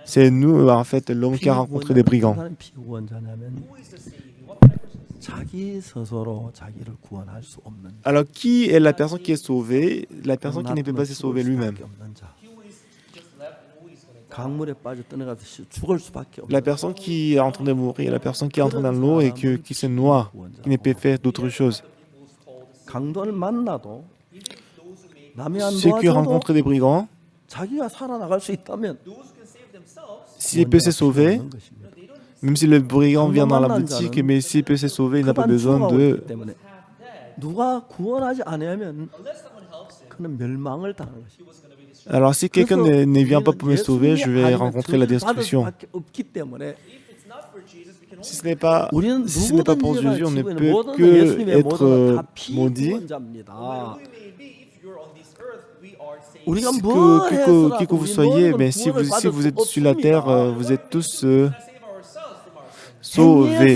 A: c'est nous, en fait, l'homme qui a rencontré des brigands. Alors, qui est la personne qui est sauvée? La personne qui ne peut pas se sauver lui-même.
B: 강물에 빠져 떠내가서 죽을 수밖에
A: La
B: 없는
A: personne qui est en train de mourir, la personne qui est entrée dans l'eau et qui se noie, qui ne peut faire d'autre chose.
B: 강도를 만나도 남이 안
A: Ceux qui
B: 도와줘도
A: rencontrent des brigands,
B: 자기가 살아나갈 수 있다면
A: s'il peut se sauver,
B: 구원자가 없는 것입니다.
A: même si le brigand vient dans la boutique, mais s'il peut se sauver, il n'a pas
B: 그만
A: besoin
B: 죽어오기
A: de...
B: 때문에 누가 구원하지 않으면 그는 멸망을 당하는 것입니다.
A: Alors si quelqu'un ne vient pas pour me sauver, je vais rencontrer la destruction.
B: 없기 때문에
A: Si ce n'est pas pour Jésus, on ne peut
B: 모든
A: que
B: 예수님의
A: être
B: 모든 다
A: maudit.
B: 피구원자입니다.
C: Maybe if you're on this earth, we are saved.
B: 우리가
A: Qui
B: 뭐
A: que vous
B: 해서라도
A: soyez, mais si vous êtes sur la terre, vous êtes tous sauvés.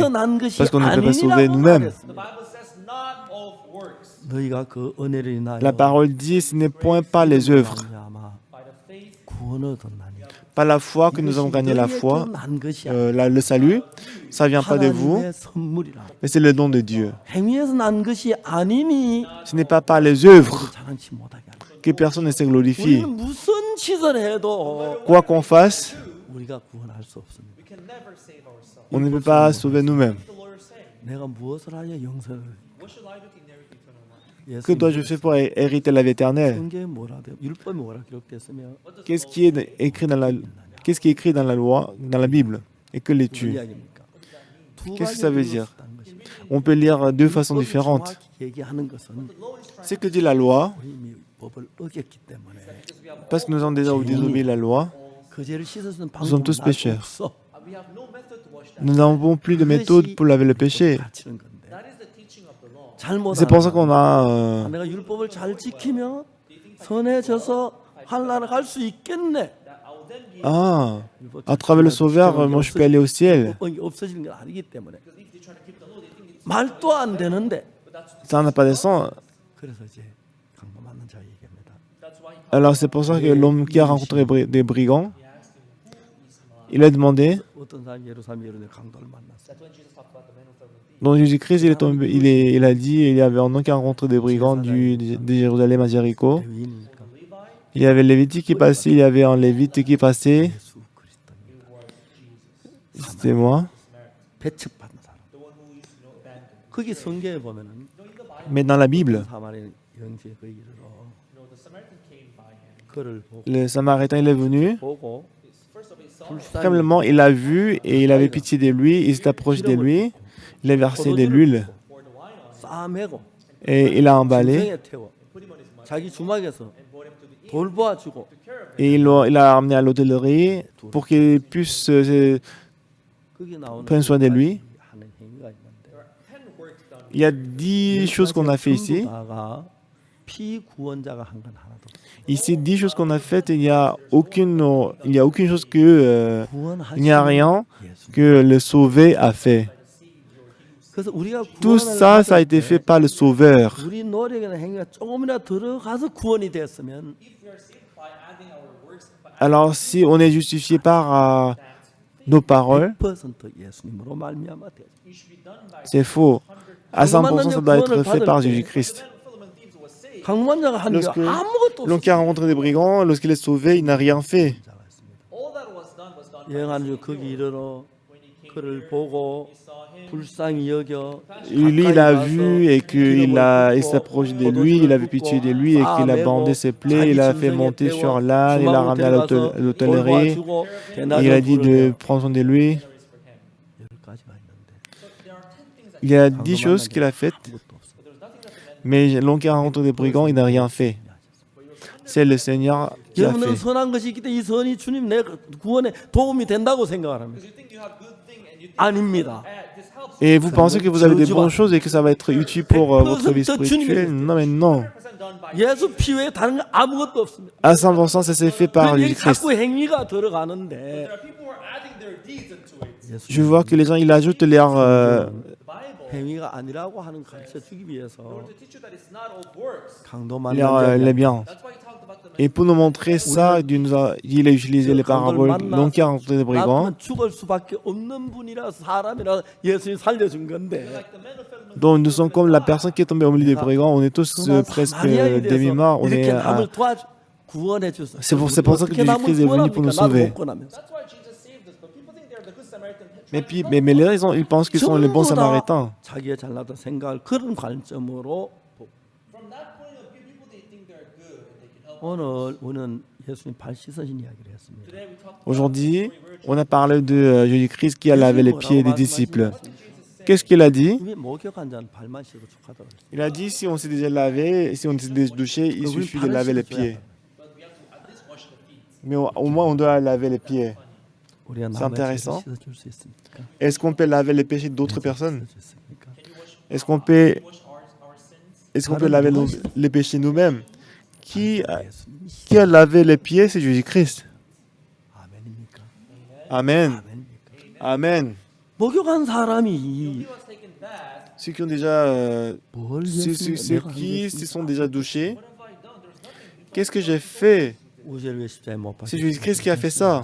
A: Parce qu'on ne peut pas sauver nous-mêmes.
C: The Bible says not of works,
B: 너희가 그 은혜를 인하여
A: La parole dit, ce n'est point par les œuvres,
B: 말미암아
C: by the faith
B: 구원을 얻었나니.
A: pas la foi que nous avons gagné la foi,
B: 난 것이 아니라
A: le salut, ça vient pas de vous,
B: 하나님의 선물이라.
A: mais c'est le don de Dieu.
B: 행위에서 난 것이 아니니
A: Ce n'est pas par les œuvres
B: 자랑치 못하게 하라.
A: que personne ne se glorifie.
B: 우리는 무슨 짓을 해도
A: Quoi qu'on fasse,
B: 우리가 구원할 수 없습니다.
C: we can never save ourselves.
A: on ne peut pas sauver nous-mêmes.
C: The lawyer saying,
B: 내가 무엇을 하여 영생을
C: what shall I do to inherit eternal life?
A: Que dois-je faire pour hériter la vie éternelle?
B: 성경에 뭐라 돼요? 율법에 뭐라 기록됐으며
A: Qu'est-ce qui est écrit dans la loi, dans la Bible, et que
B: 무슨
A: l'es-tu?
B: 이야기입니까? 두
A: Qu'est-ce que
B: 가지
A: ça veut
B: 이유로
A: dire?
B: 썼다는 것입니다.
A: On peut lire deux façons différentes.
B: 정확히 얘기하는 것은
A: Ce que dit la loi,
B: 우리 이미 법을 어겼기 때문에
A: parce que nous avons déjà désobéi la loi,
B: 그 죄를 씻을 수 있는
A: Nous sommes
B: 방법은
A: tous pécheurs.
B: 없어.
C: We have no method to wash that.
A: nous n'avons plus de méthode pour laver le péché.
B: 가르치는 건데
C: That is the teaching of the law.
B: 잘못
A: C'est pour ça qu'on a...
B: 내가 율법을 잘 지키면 선해져서 하늘나라 갈 수 있겠네.
A: à travers le Sauveur, moi je peux aller au ciel.
B: 율법이 없어지는 건 아니기 때문에 말도 안 되는데
A: Ça n'a pas de sens.
B: 그래서 이제 강도 맞는 자 얘기합니다.
A: Alors c'est pour ça que l'homme qui a rencontré des brigands, il a demandé,
B: 어떤 사람이 예루살렘 이런데 강도를 만났어.
C: That's when Jesus talked about the man who fell in the
A: dans Jésus-Christ, il a dit, il y avait un homme qui a rencontré des brigands de Jérusalem à Jéricho.
B: 대위니까
A: Il y avait le Lévitique qui passait, il y avait un Lévite qui passait.
B: 예수 그리스도입니다.
A: C'était moi.
B: 배척받는 사람. 거기 성경에 보면은
A: Mais dans la Bible,
B: 사마리아 영지에 그 이르러
C: the Samaritan came by him.
B: 그를 보고
A: le Samaritain il est venu.
C: First of all, he saw
B: 불쌍히
A: Simplement, il a vu et il avait pitié de lui. Il s'est approché de lui. Il a versé de l'huile
C: poured the wine on,
B: 싸매고
A: et il a emballé.
B: 중생에 태워
C: put him on his mother,
B: 자기 주막에서
C: and brought him to the inn.
B: 돌보아주고
A: Et il l'a amené à l'hôtellerie pour qu'il puisse
B: 거기 나오는
A: prendre soin de lui.
B: 하는 행위가 있는데
C: There are 10 works done.
A: Il y a 10 choses qu'on a fait ici.
B: 다가 피구원자가 한 건 하나도 없어요.
A: Ici, 10 choses qu'on a faites, il n'y a aucune chose que il n'y a rien
B: 예수.
A: que le Sauvé a fait.
B: 그래서 우리가
A: Tout ça, ça a été fait par le Sauveur.
B: 우리 노력이나 행위가 조금이나 들어가서 구원이 됐으면
C: If we are saved by adding our works, by
A: Alors, si on est justifié par nos paroles,
B: 100% 예수님으로 말미암아 돼.
C: it should be done by
A: c'est faux. À 100%, ça doit être fait par Jésus-Christ.
C: Philemon Thieves was saved.
B: 강만자가 하는 게
A: Lorsque
B: 아무것도
A: l'homme qui a rencontré des brigands, lorsqu'il est sauvé, il n'a rien fait.
C: All that was done by
B: 여행하는 중 거기 이르러 그를 보고 불쌍히 여겨
A: Lui, il a vu et il s'approche de lui, il avait pitié de lui et qu'il a bandé ses plaies, il a fait monter sur l'âne, il l'a ramené à l'hôtellerie, il a dit de prendre soin de lui.
B: 열 가지가 있는데
A: Il y a 10 choses qu'il a faites,
B: 아무것도 없어.
A: mais l'homme qui a rencontré des brigands, il n'a rien fait. C'est le Seigneur qui a
B: 여러분은
A: fait.
B: 선한 것이 있기 때문에 이 선이 주님 내 구원에 도움이 된다고 생각을 합니다.
C: You think you have good thing and you think
B: 아닙니다.
C: this helps
A: Et vous pensez que vous avez des bonnes choses et que ça va être utile pour votre vie spirituelle? Non, mais non.
C: 100% done by
B: 예수 피 외에 다른 거 아무것도 없습니다.
A: À 100%, ça s'est fait par
B: 여기
A: Jésus-Christ.
B: 자꾸 행위가 들어가는데
C: There are people who are adding their deeds into it.
A: Je vois que les gens, ils ajoutent leur...
C: The Bible,
B: 행위가 아니라고 하는 가르쳐 주기 위해서
C: to teach you that it's not of works.
B: 강도
A: les biens.
C: That's why he talked about the man.
A: Et pour nous montrer ça, il a utilisé les paraboles. L'homme qui a rencontré des brigands.
B: 나는 죽을 수밖에 없는 분이라 사람이라 예수님 살려준 건데
C: Like the man who fell in the
A: Donc nous sommes comme la personne qui est tombée au milieu des brigands. On est tous presque demi-morts. On est
B: 이렇게 남을 도와줘. 구원해 주소.
A: C'est pour ça que Jésus-Christ est venu pour nous sauver.
C: That's why Jesus saved us. But people think they're the good Samaritan.
A: Mais les gens, ils pensent qu'ils sont les bons samaritains.
B: 자기의 잘나다 생각을 그런 관점으로 보고.
C: From that point of view, people they think they're good and they can help.
B: 오늘 우리는 예수님 발 씻으신 이야기를 했습니다.
C: Today we talked
A: Aujourd'hui, on a parlé de Jésus-Christ qui a lavé les pieds des disciples. Qu'est-ce qu'il a dit?
B: 이미 목욕한 자는 발만 씻어도 족하다고 했어요.
A: Il a dit si on s'est déjà lavé, si on s'est déjà douché, il suffit de laver les pieds.
C: but we have to at least wash the feet.
A: Mais au moins, on doit laver les pieds.
B: 우리가
A: C'est
B: 남의 죄를
A: intéressant.
B: 씻어줄 수 있습니까?
A: Est-ce qu'on peut laver les péchés d'autres personnes?
B: 씻어줄 수 있습니까?
A: Est-ce qu'on peut,
C: Wash our sins.
A: est-ce qu'on peut laver les péchés nous-mêmes? Qui
B: 예수님이
A: a lavé les pieds? C'est Jésus-Christ.
B: 아멘입니까?
A: Amen.
B: 아멘입니까?
A: Amen.
B: 목욕한 사람이
C: He was taken bath.
A: Ceux qui ont déjà,
B: 뭘
A: ceux
B: 예수님이
A: qui se sont déjà douchés,
C: What have I done? There's nothing.
A: qu'est-ce que j'ai fait?
B: 우리를 왜 십자가에 못 박혀
A: C'est Jésus-Christ qui a fait ça.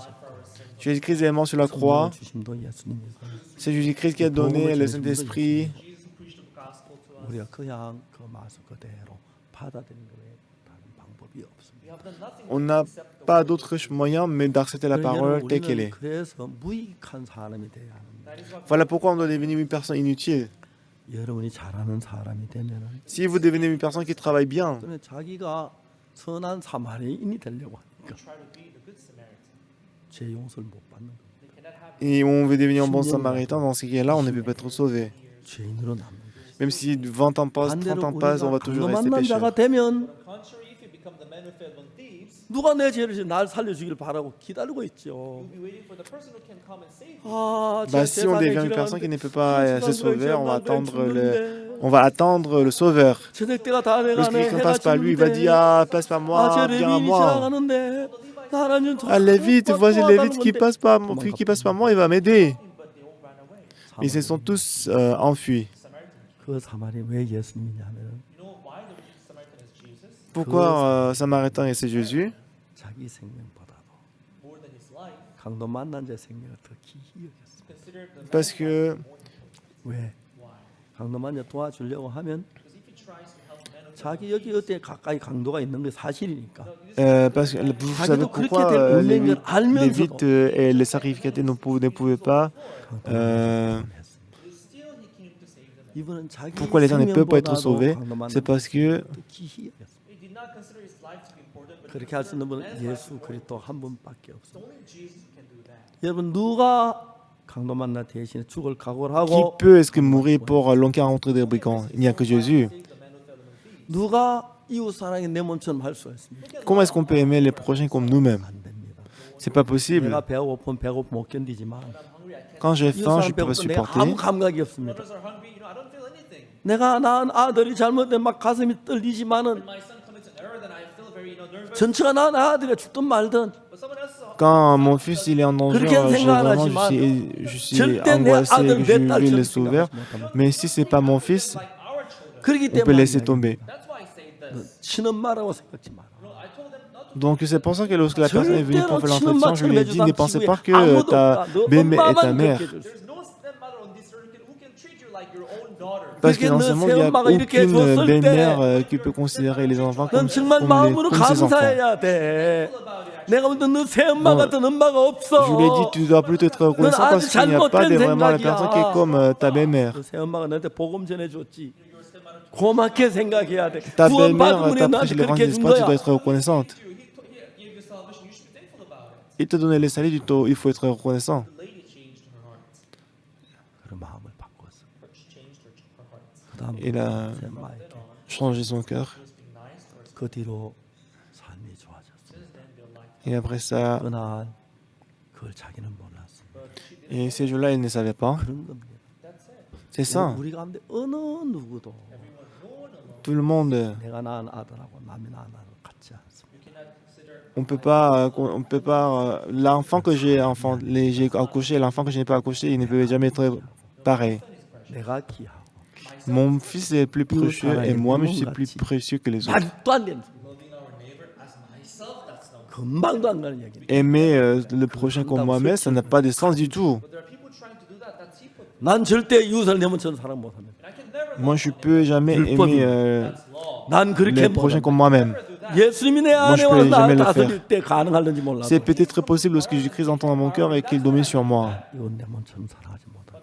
A: Jésus-Christ est mort sur la croix.
B: 주심도 예수님이고
A: C'est Jésus-Christ qui a donné le Saint-Esprit.
C: Jesus who preached the gospel to us.
B: 우리가 그냥 그 말씀 그대로 받아들이는 것에 다른 방법이 없습니다.
C: We have done nothing
A: On n'a
C: except the
A: pas
C: word.
A: d'autre moyen mais d'accepter la parole telle qu'elle est.
B: 그래서 무익한 사람이 돼야 합니다.
C: That is why
A: Voilà pourquoi on doit devenir une personne inutile.
B: 여러분이 잘하는 사람이 되면은
A: Si vous devenez une personne qui travaille bien,
B: 그러면 자기가 선한 사마리인이 되려고 하니까
C: try to be the good Samaritan.
B: 죄 용서를 못 받는 거예요.
C: They cannot have
A: et on veut devenir un bon samaritain, dans ce cas-là, on ne peut pas être sauvé.
B: 죄인으로 남는 거예요.
A: Même si 20 ans passent, 30 ans passent, on va toujours rester
B: 만난 자가
A: pécheur.
B: 되면
C: On the contrary, if you become the man who fed on thieves,
B: 누가 내 죄를 지어 날 살려주길 바라고 기다리고 있죠.
C: you'll be waiting for the person who can come and save you.
B: 아,
A: Bah, si on devient une personne qui ne peut pas se sauver, on va attendre le sauveur.
B: 저녁 때가 다
A: Lorsque
B: 돼가네.
A: quelqu'un
B: 해가
A: passe par lui, il va dire ah, passe par moi,
B: 저
A: viens à
B: 레빈이
A: moi.
B: 지나가는데 하나님 저
A: Allez vite, voici les vite qui passe par moi, il va m'aider.
C: But they all ran away.
A: Ils se sont tous enfuis.
C: Samaritan.
B: 그 사마리 왜 예수님이냐면
C: You know why the Samaritan is Jesus?
A: Pourquoi Samaritain et c'est Jésus?
B: 자기 생명보다도
C: More than his life,
B: 강도 만난 자의 생명을 더 귀히 여겼습니다.
C: considered the
A: Parce que
B: 왜?
C: why?
B: 강도 만나 도와주려고 하면
C: Because if he tries to help men of
B: 자기 여기 어때 가까이 강도가 있는 게 사실이니까
A: parce que vous savez pourquoi les Lévites et les sacrificateurs ne pouvaient pas.
C: still he came to save them.
B: 이분은 자기
A: Pourquoi les gens ne peuvent pas être
B: 생명보다도
A: sauvés?
B: 강도 만난
A: C'est parce que
B: 더 귀히 여겼습니다.
C: He did not consider his life to be important, but
B: 그렇게 할 수 있는 분은 예수 그리스도 한 분밖에 없습니다.
C: only Jesus who can do that.
B: 여러분 누가 강도 만나 대신에 죽을 각오를
A: qui
B: 하고
A: peut est-ce que mourir pour l'encounter des brigands? Il n'y a que Jésus.
C: Save the man who fell on the feet.
B: 누가 이웃 사랑이 내 몸처럼 할 수가 있습니까?
A: Comment est-ce qu'on peut aimer les prochains comme nous-mêmes?
B: 안 됩니다.
A: C'est pas possible.
B: 내가 배고픈 못 견디지만
A: Quand j'ai
B: 이웃
A: faim,
B: 사람
A: je peux pas
B: 배고픈 내가
A: supporter.
B: 아무 감각이 없습니다.
C: Brothers are hungry, I don't feel anything.
B: 내가 낳은 아들이 잘못된 막 가슴이 떨리지만은
C: My son commits an error, then I feel very nervous.
B: 전체가 낳은 아들이 죽든 말든
C: But someone else
A: Quand mon fils il est en danger, je suis angoissé, je vais le sauver. Mais si c'est pas mon fils,
C: like our children.
B: 그렇기
A: on peut
B: 때문에
A: laisser tomber.
C: That's why I say this.
B: 친엄마라고 생각지 마라.
C: No, I told them not to.
A: Donc c'est pour ça que lorsque la personne est venue pour faire l'entretien, je lui ai dit ne pensez pas que ta belle-mère est ta mère.
C: There's no stepmother on this earth who can treat you like your own daughter.
A: Parce que dans ce monde, il n'y a aucune belle-mère qui peut considérer les enfants
B: 넌 정말 마음으로
A: comme ses enfants.
B: 감사해야 돼. 내가 볼때 너 새엄마 같은 엄마가 없어.
A: Je lui ai dit, tu dois plutôt être reconnaissant parce qu'il n'y a pas de vraiment la personne qui est comme ta belle-mère.
B: 그 새엄마가 너한테 복음 전해줬지. 고맙게 생각해야 돼.
A: Ta
B: 구원
A: belle-mère
B: 받은 우리
A: t'a
B: 너한테
A: prêché
B: 그렇게
A: l'évangile
B: 해준
A: d'espoir, tu
B: 거야.
A: dois être reconnaissante.
C: He gave you salvation, you should be thankful about it.
A: Il t'a donné le salut, il faut être reconnaissant.
C: The lady changed her heart.
B: 그런 마음을 바꿨어.
C: She changed her heart.
B: 그다음
A: Il a
B: 새엄마에게
A: changé son cœur.
C: She was being nice towards
B: 그 뒤로 삶이 좋아졌어.
C: since then their life.
A: Et après ça,
B: 그날 그걸 자기는 몰랐어.
A: et ces jours-là, il ne savait pas.
B: 그런 겁니다.
A: C'est ça.
B: 우리 가운데 어느 누구도
A: Tout le monde,
B: 내가 낳은 아들하고 남이 낳은 아들 같지 않습니다.
A: on peut pas, l'enfant que j'ai accouché, et l'enfant que je n'ai pas accouché, il ne peut jamais être pareil.
B: 내가 귀하고
A: Mon fils est plus précieux et moi, je suis plus précieux que les autres.
B: 말도 안 되는 소리.
C: Loving our neighbor as myself, that's not.
B: 금방도 안 가는 얘기네.
A: Aimer le prochain comme moi-même, ça n'a pas de sens du tout.
C: But there are people trying to do that. That's he put.
B: 난 절대 이웃을 내 몸처럼 사랑 못합니다.
C: And I can never
A: Moi, je peux jamais aimer
C: that's law.
B: 난 그렇게
A: les prochains
B: 못합니다.
A: comme moi-même.
C: Never do that.
B: 예수님이 내
A: Moi,
B: 안에
A: je
B: 와서
A: peux
B: 나
A: jamais le
B: 다스릴 때 가능할는지 몰라도
A: C'est peut-être possible lorsque Jésus-Christ entre dans mon cœur et qu'il domine sur moi.
B: 이건 내 몸처럼 살아가지 못한다.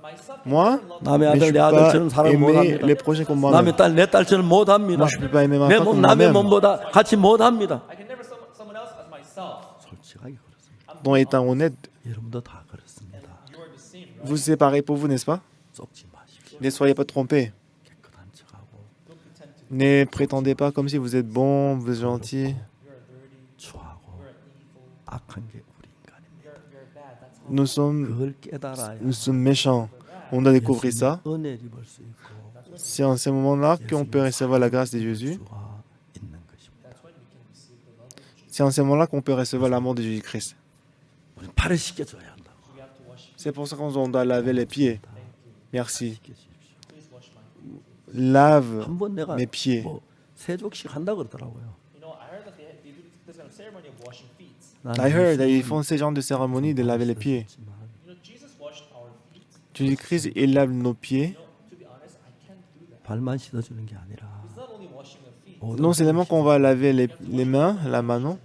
A: Moi,
B: 남의
A: mais je
B: 아들
A: ne
B: 내
A: peux pas
B: 아들처럼 사랑
A: aimer
B: 못합니다.
A: les prochains comme moi-même.
B: 남의 딸 내 딸처럼 못합니다.
A: Moi, je ne peux pas aimer ma
B: 내
A: femme
B: 몸
A: comme
B: 남의
A: moi-même.
B: 몸보다 같이 못합니다.
C: I can never someone else as myself.
B: 솔직하게 그렇습니다.
A: Donc, étant honnête,
B: 여러분도 다 그렇습니다.
C: You are the same, right?
A: vous c'est pareil pour vous, n'est-ce pas?
B: 썩지 마십시오.
A: Ne soyez pas trompés.
B: 깨끗한 척하고
C: Don't pretend to
A: Ne prétendez pas comme si vous êtes bon, vous êtes gentil.
C: you're dirty,
B: 추하고
C: you're evil,
B: 악한 게 우리 인간입니다.
C: you're bad. That's how
B: 그걸 깨달아야
A: Nous sommes méchants. On doit découvrir ça.
B: 은혜를 입을 수 있고
A: C'est en ces moments-là qu'on peut recevoir la grâce de Jésus.
B: 수가 있는 것입니다.
C: that's when we can receive the love of Jesus.
A: C'est en ces moments-là qu'on peut recevoir l'amour de Jésus-Christ.
B: 우리 발을 씻겨줘야 한다고.
C: We have to wash.
A: C'est pour ça qu'on doit laver les pieds. Merci.
B: 씻겨주십시오.
C: Please wash my feet.
A: Lave
B: 한번 내가
A: mes pieds.
B: 뭐 세족식 한다 그러더라고요.
C: You know, I heard that they do this kind of ceremony of washing feet.
A: I heard that ils font ce genre de cérémonie de laver les pieds.
C: You know, Jesus washed our feet.
A: Jésus-Christ, il lave nos pieds.
C: You know, to be honest, I can't do that.
B: 발만 씻어주는 게 아니라
C: It's not only washing the feet.
A: Non seulement qu'on va laver les mains, la main, non?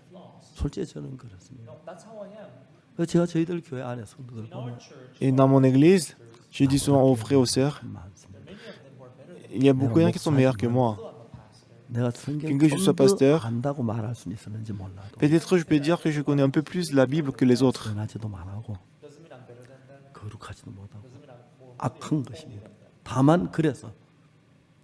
B: 솔직히 저는 그렇습니다.
C: No, that's how I am.
B: 그래서 제가 저희들 교회 안에 성도들
C: In our
B: 보면
C: church,
A: Et dans mon église, je dis souvent aux frères et aux sœurs,
B: 많습니다.
C: many of them who are better than
A: il y a beaucoup de gens qui sont meilleurs que moi.
C: I'm a pastor.
B: 내가 성경
A: que je sois pasteur,
B: 안다고 말할 수는 있었는지 몰라도
A: Peut-être je peux dire que je connais un peu plus la Bible que les autres.
B: 변하지도 못하고
C: Doesn't mean I'm better than them.
B: 거룩하지도 못하고
C: Doesn't mean I'm more.
B: 악한 것입니다. 다만 그래서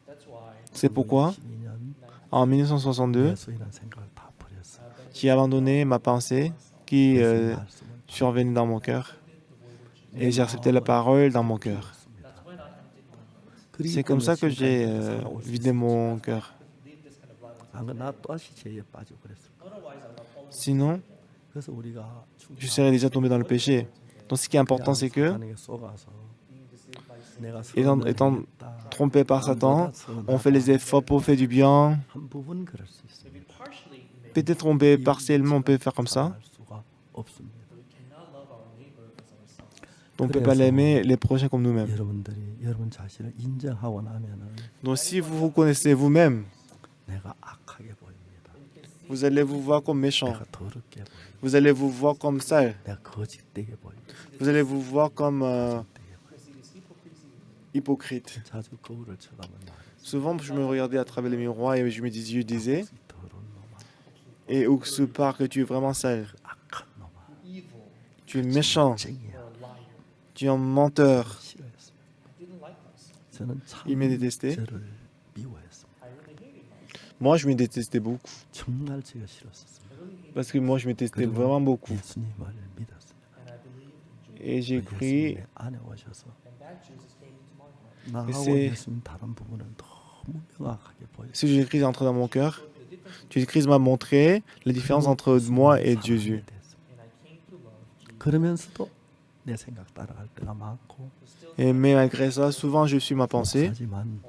C: That's why
A: C'est pourquoi,
B: 12년
A: en 1962,
B: 예수이라는 생각을 다 버렸어요.
A: j'ai abandonné ma pensée qui
B: 예수의 말씀을
A: survenait dans mon cœur et j'ai accepté la parole dans mon cœur.
C: that's when I emptied my heart.
B: 그리고
A: C'est comme ça que j'ai
B: 살아올 수
A: vidé mon cœur.
C: Lead this kind of life.
B: 안 그러면 나 또다시 죄에 빠지고 그랬을 거야.
C: Otherwise, I would have fallen.
A: Sinon,
B: 그래서 우리가
A: je serais déjà tombé dans le péché. Donc ce qui est important, c'est que,
B: 사탄에게 속아서
C: Being deceived by sin.
B: 내가
A: étant
B: 선을 행했다.
A: trompé par Satan, on fait les efforts pour faire du bien.
B: 한 부분 그럴 수 있습니다.
C: Maybe partially, maybe
A: Peut-être on peut partiellement, on peut faire comme ça.
B: 할 수가 없습니다.
C: we cannot love our neighbor as ourselves.
A: On ne peut pas l'aimer les prochains comme nous-mêmes.
B: 여러분들이 여러분 자신을 인정하고 나면은
A: Donc si vous vous connaissez vous-même,
B: 내가 악하게 보입니다.
A: vous allez vous voir comme méchant.
B: 내가 더럽게 보입니다.
A: Vous allez vous voir comme sale.
B: 내가 거짓되게 보입니다.
A: Vous allez vous voir comme
B: 되게 보입니다.
A: hypocrite.
B: 자주 거울을 쳐다보면 말이에요.
A: Souvent, je me regardais à travers le miroir et je disais,
B: 이 더러운 놈아,
A: et où se part que tu es vraiment sale.
B: 악한 놈아,
C: Evil,
A: Tu es méchant.
B: 쟁이야.
C: or a liar.
A: Tu es un menteur.
B: 싫어했습니다.
C: I didn't like myself.
B: 저는 참
A: Il me détestait.
B: 저를 미워했습니다.
C: I really hated myself.
A: Moi, je me détestais beaucoup.
B: 정말 제가 싫었습니다.
A: Parce que moi, je me détestais vraiment beaucoup.
B: 예수님을 믿었습니다.
C: And I believed in Jesus.
A: Et j'ai cru,
B: 예수님의 안에 오셔서
C: And that Jesus came into my heart.
B: 나하고
A: c'est-
B: 예수님 다른 부분은 너무 명확하게 보여요.
A: si Jésus-Christ est entré dans mon cœur, Jésus-Christ m'a montré la différence entre moi et Jésus.
C: And I came to love Jesus.
B: 그러면서도 내 생각 따라갈 때가 많고
A: Et mais malgré ça, souvent, je suis ma pensée.
B: 하지만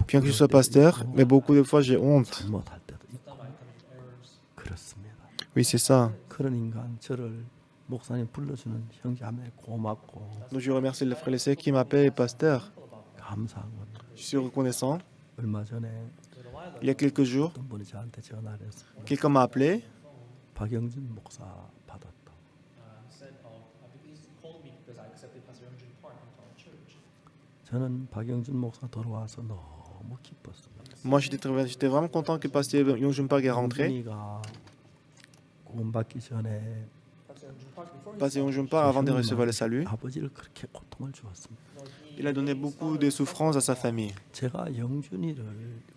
A: Bien que je sois pasteur, mais beaucoup de fois, j'ai honte.
B: 잘못할 때도 있고
C: Sometimes I commit errors.
B: 그렇습니다.
A: Oui, c'est ça.
B: 그런 인간 저를 목사님 불러주는 형제자매 고맙고
A: Donc, je remercie les frères et les sœurs qui m'appellent pasteur.
B: 감사한 겁니다.
A: Je suis reconnaissant.
B: 얼마 전에
A: Il y a quelques jours,
B: 어떤 분이 저한테 전화를 해서
A: quelqu'un m'a appelé.
B: 박영준 목사 받았다.
C: Said, he's called me because I accepted Pastor Youngjun Park into our church.
B: 저는 박영준 목사 돌아와서 너무 기뻤습니다.
A: Moi, j'étais vraiment content que pasteur Yongjun Park est rentré.
B: 영준이가 구원받기 전에
C: Pastor Youngjun Park, before he
A: Pasteur Yongjun Park, avant de recevoir le salut,
B: 아버지를 그렇게 고통을 주었습니다.
A: il a donné beaucoup de souffrances à sa famille.
B: 제가 영준이를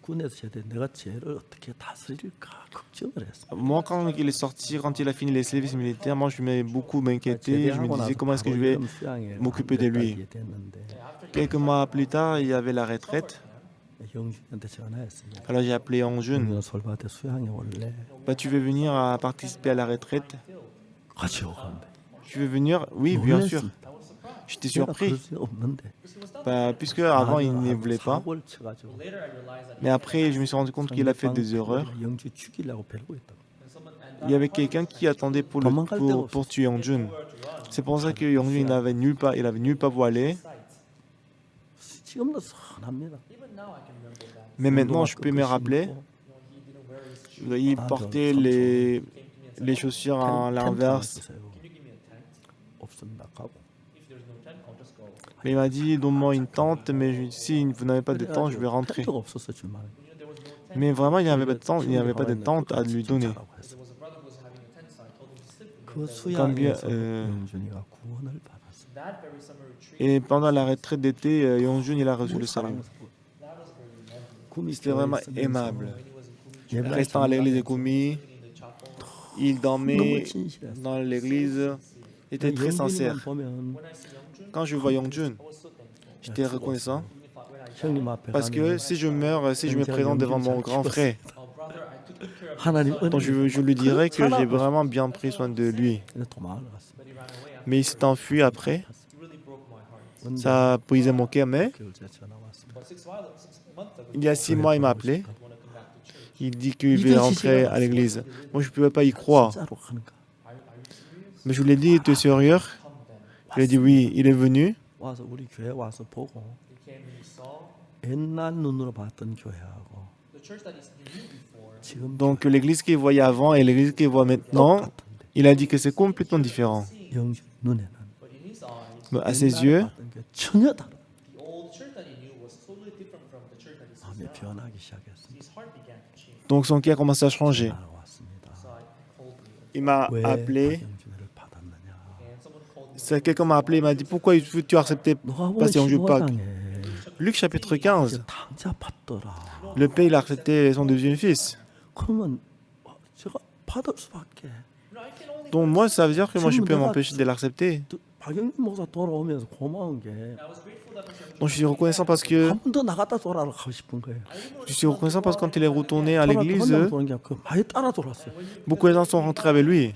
B: 군에서 제대 내가 쟤를 어떻게 다스릴까 걱정을 했어요.
A: Moi, quand il est sorti, quand il a fini les services militaires, moi, je m'inquiétais. Je me disais comment est-ce que je vais m'occuper de lui. Quelques mois plus tard, il y avait la retraite.
B: 영준이한테 전화했습니다.
A: Alors, j'ai appelé Yongjun.
B: 영준아 솔밭에 수양에 올래?
A: Bah, tu veux venir à participer à la retraite?
B: 같이 오간대.
A: Tu veux venir? Oui, bien sûr. J'étais
B: 내가
A: surpris.
B: 그럴 수 없는데.
A: Bah, puisque avant, il ne voulait pas.
B: 사고를 쳐가지고
C: later I realized that
A: Mais après, je me suis rendu compte qu'il a fait des erreurs.
B: 영주 죽이려고 벨고 있다고.
A: Il y avait quelqu'un qui attendait pour tuer Yongjun. C'est pour ça que Yongjun n'avait nulle part, il avait nulle part où aller.
B: 지금도 선합니다.
C: even now I can remember that.
A: Mais maintenant, je peux me rappeler.
C: He didn't wear his
A: il portait les chaussures à l'inverse. Mais il m'a dit, donne-moi une tente, mais si vous n'avez pas de tente, je vais rentrer. Mais vraiment, il n'y avait pas de tente, il n'y avait pas de tente à lui donner. Et pendant la retraite d'été, Yongjun, il a reçu le salut. C'était vraiment aimable. Restant à l'église de Gumi, il dormait dans l'église, il était très sincère. Quand je vois Yongjun, j'étais reconnaissant parce que si je meurs, si je me présente devant mon grand frère, donc je lui dirais que j'ai vraiment bien pris soin de lui. Mais il s'est enfui après. Ça a brisé mon cœur, mais il y a 6 mois, il m'a appelé. Il dit qu'il veut rentrer à l'église. Moi, je ne pouvais pas y croire. Mais je lui ai dit, tu es sérieux? Il a dit oui, il est venu. Donc l'église qu'il voyait avant et l'église qu'il voit maintenant, il a dit que c'est complètement différent. Mais à ses yeux, donc son cœur a commencé à changer. Il m'a appelé. Quelqu'un m'a appelé, il m'a dit pourquoi tu as accepté passer en Park. Luc chapitre 15. Le père il a accepté son deuxième fils. Donc moi ça veut dire que moi je peux m'empêcher de l'accepter. Donc je suis reconnaissant parce que quand il est retourné à l'église, beaucoup de gens sont rentrés avec lui.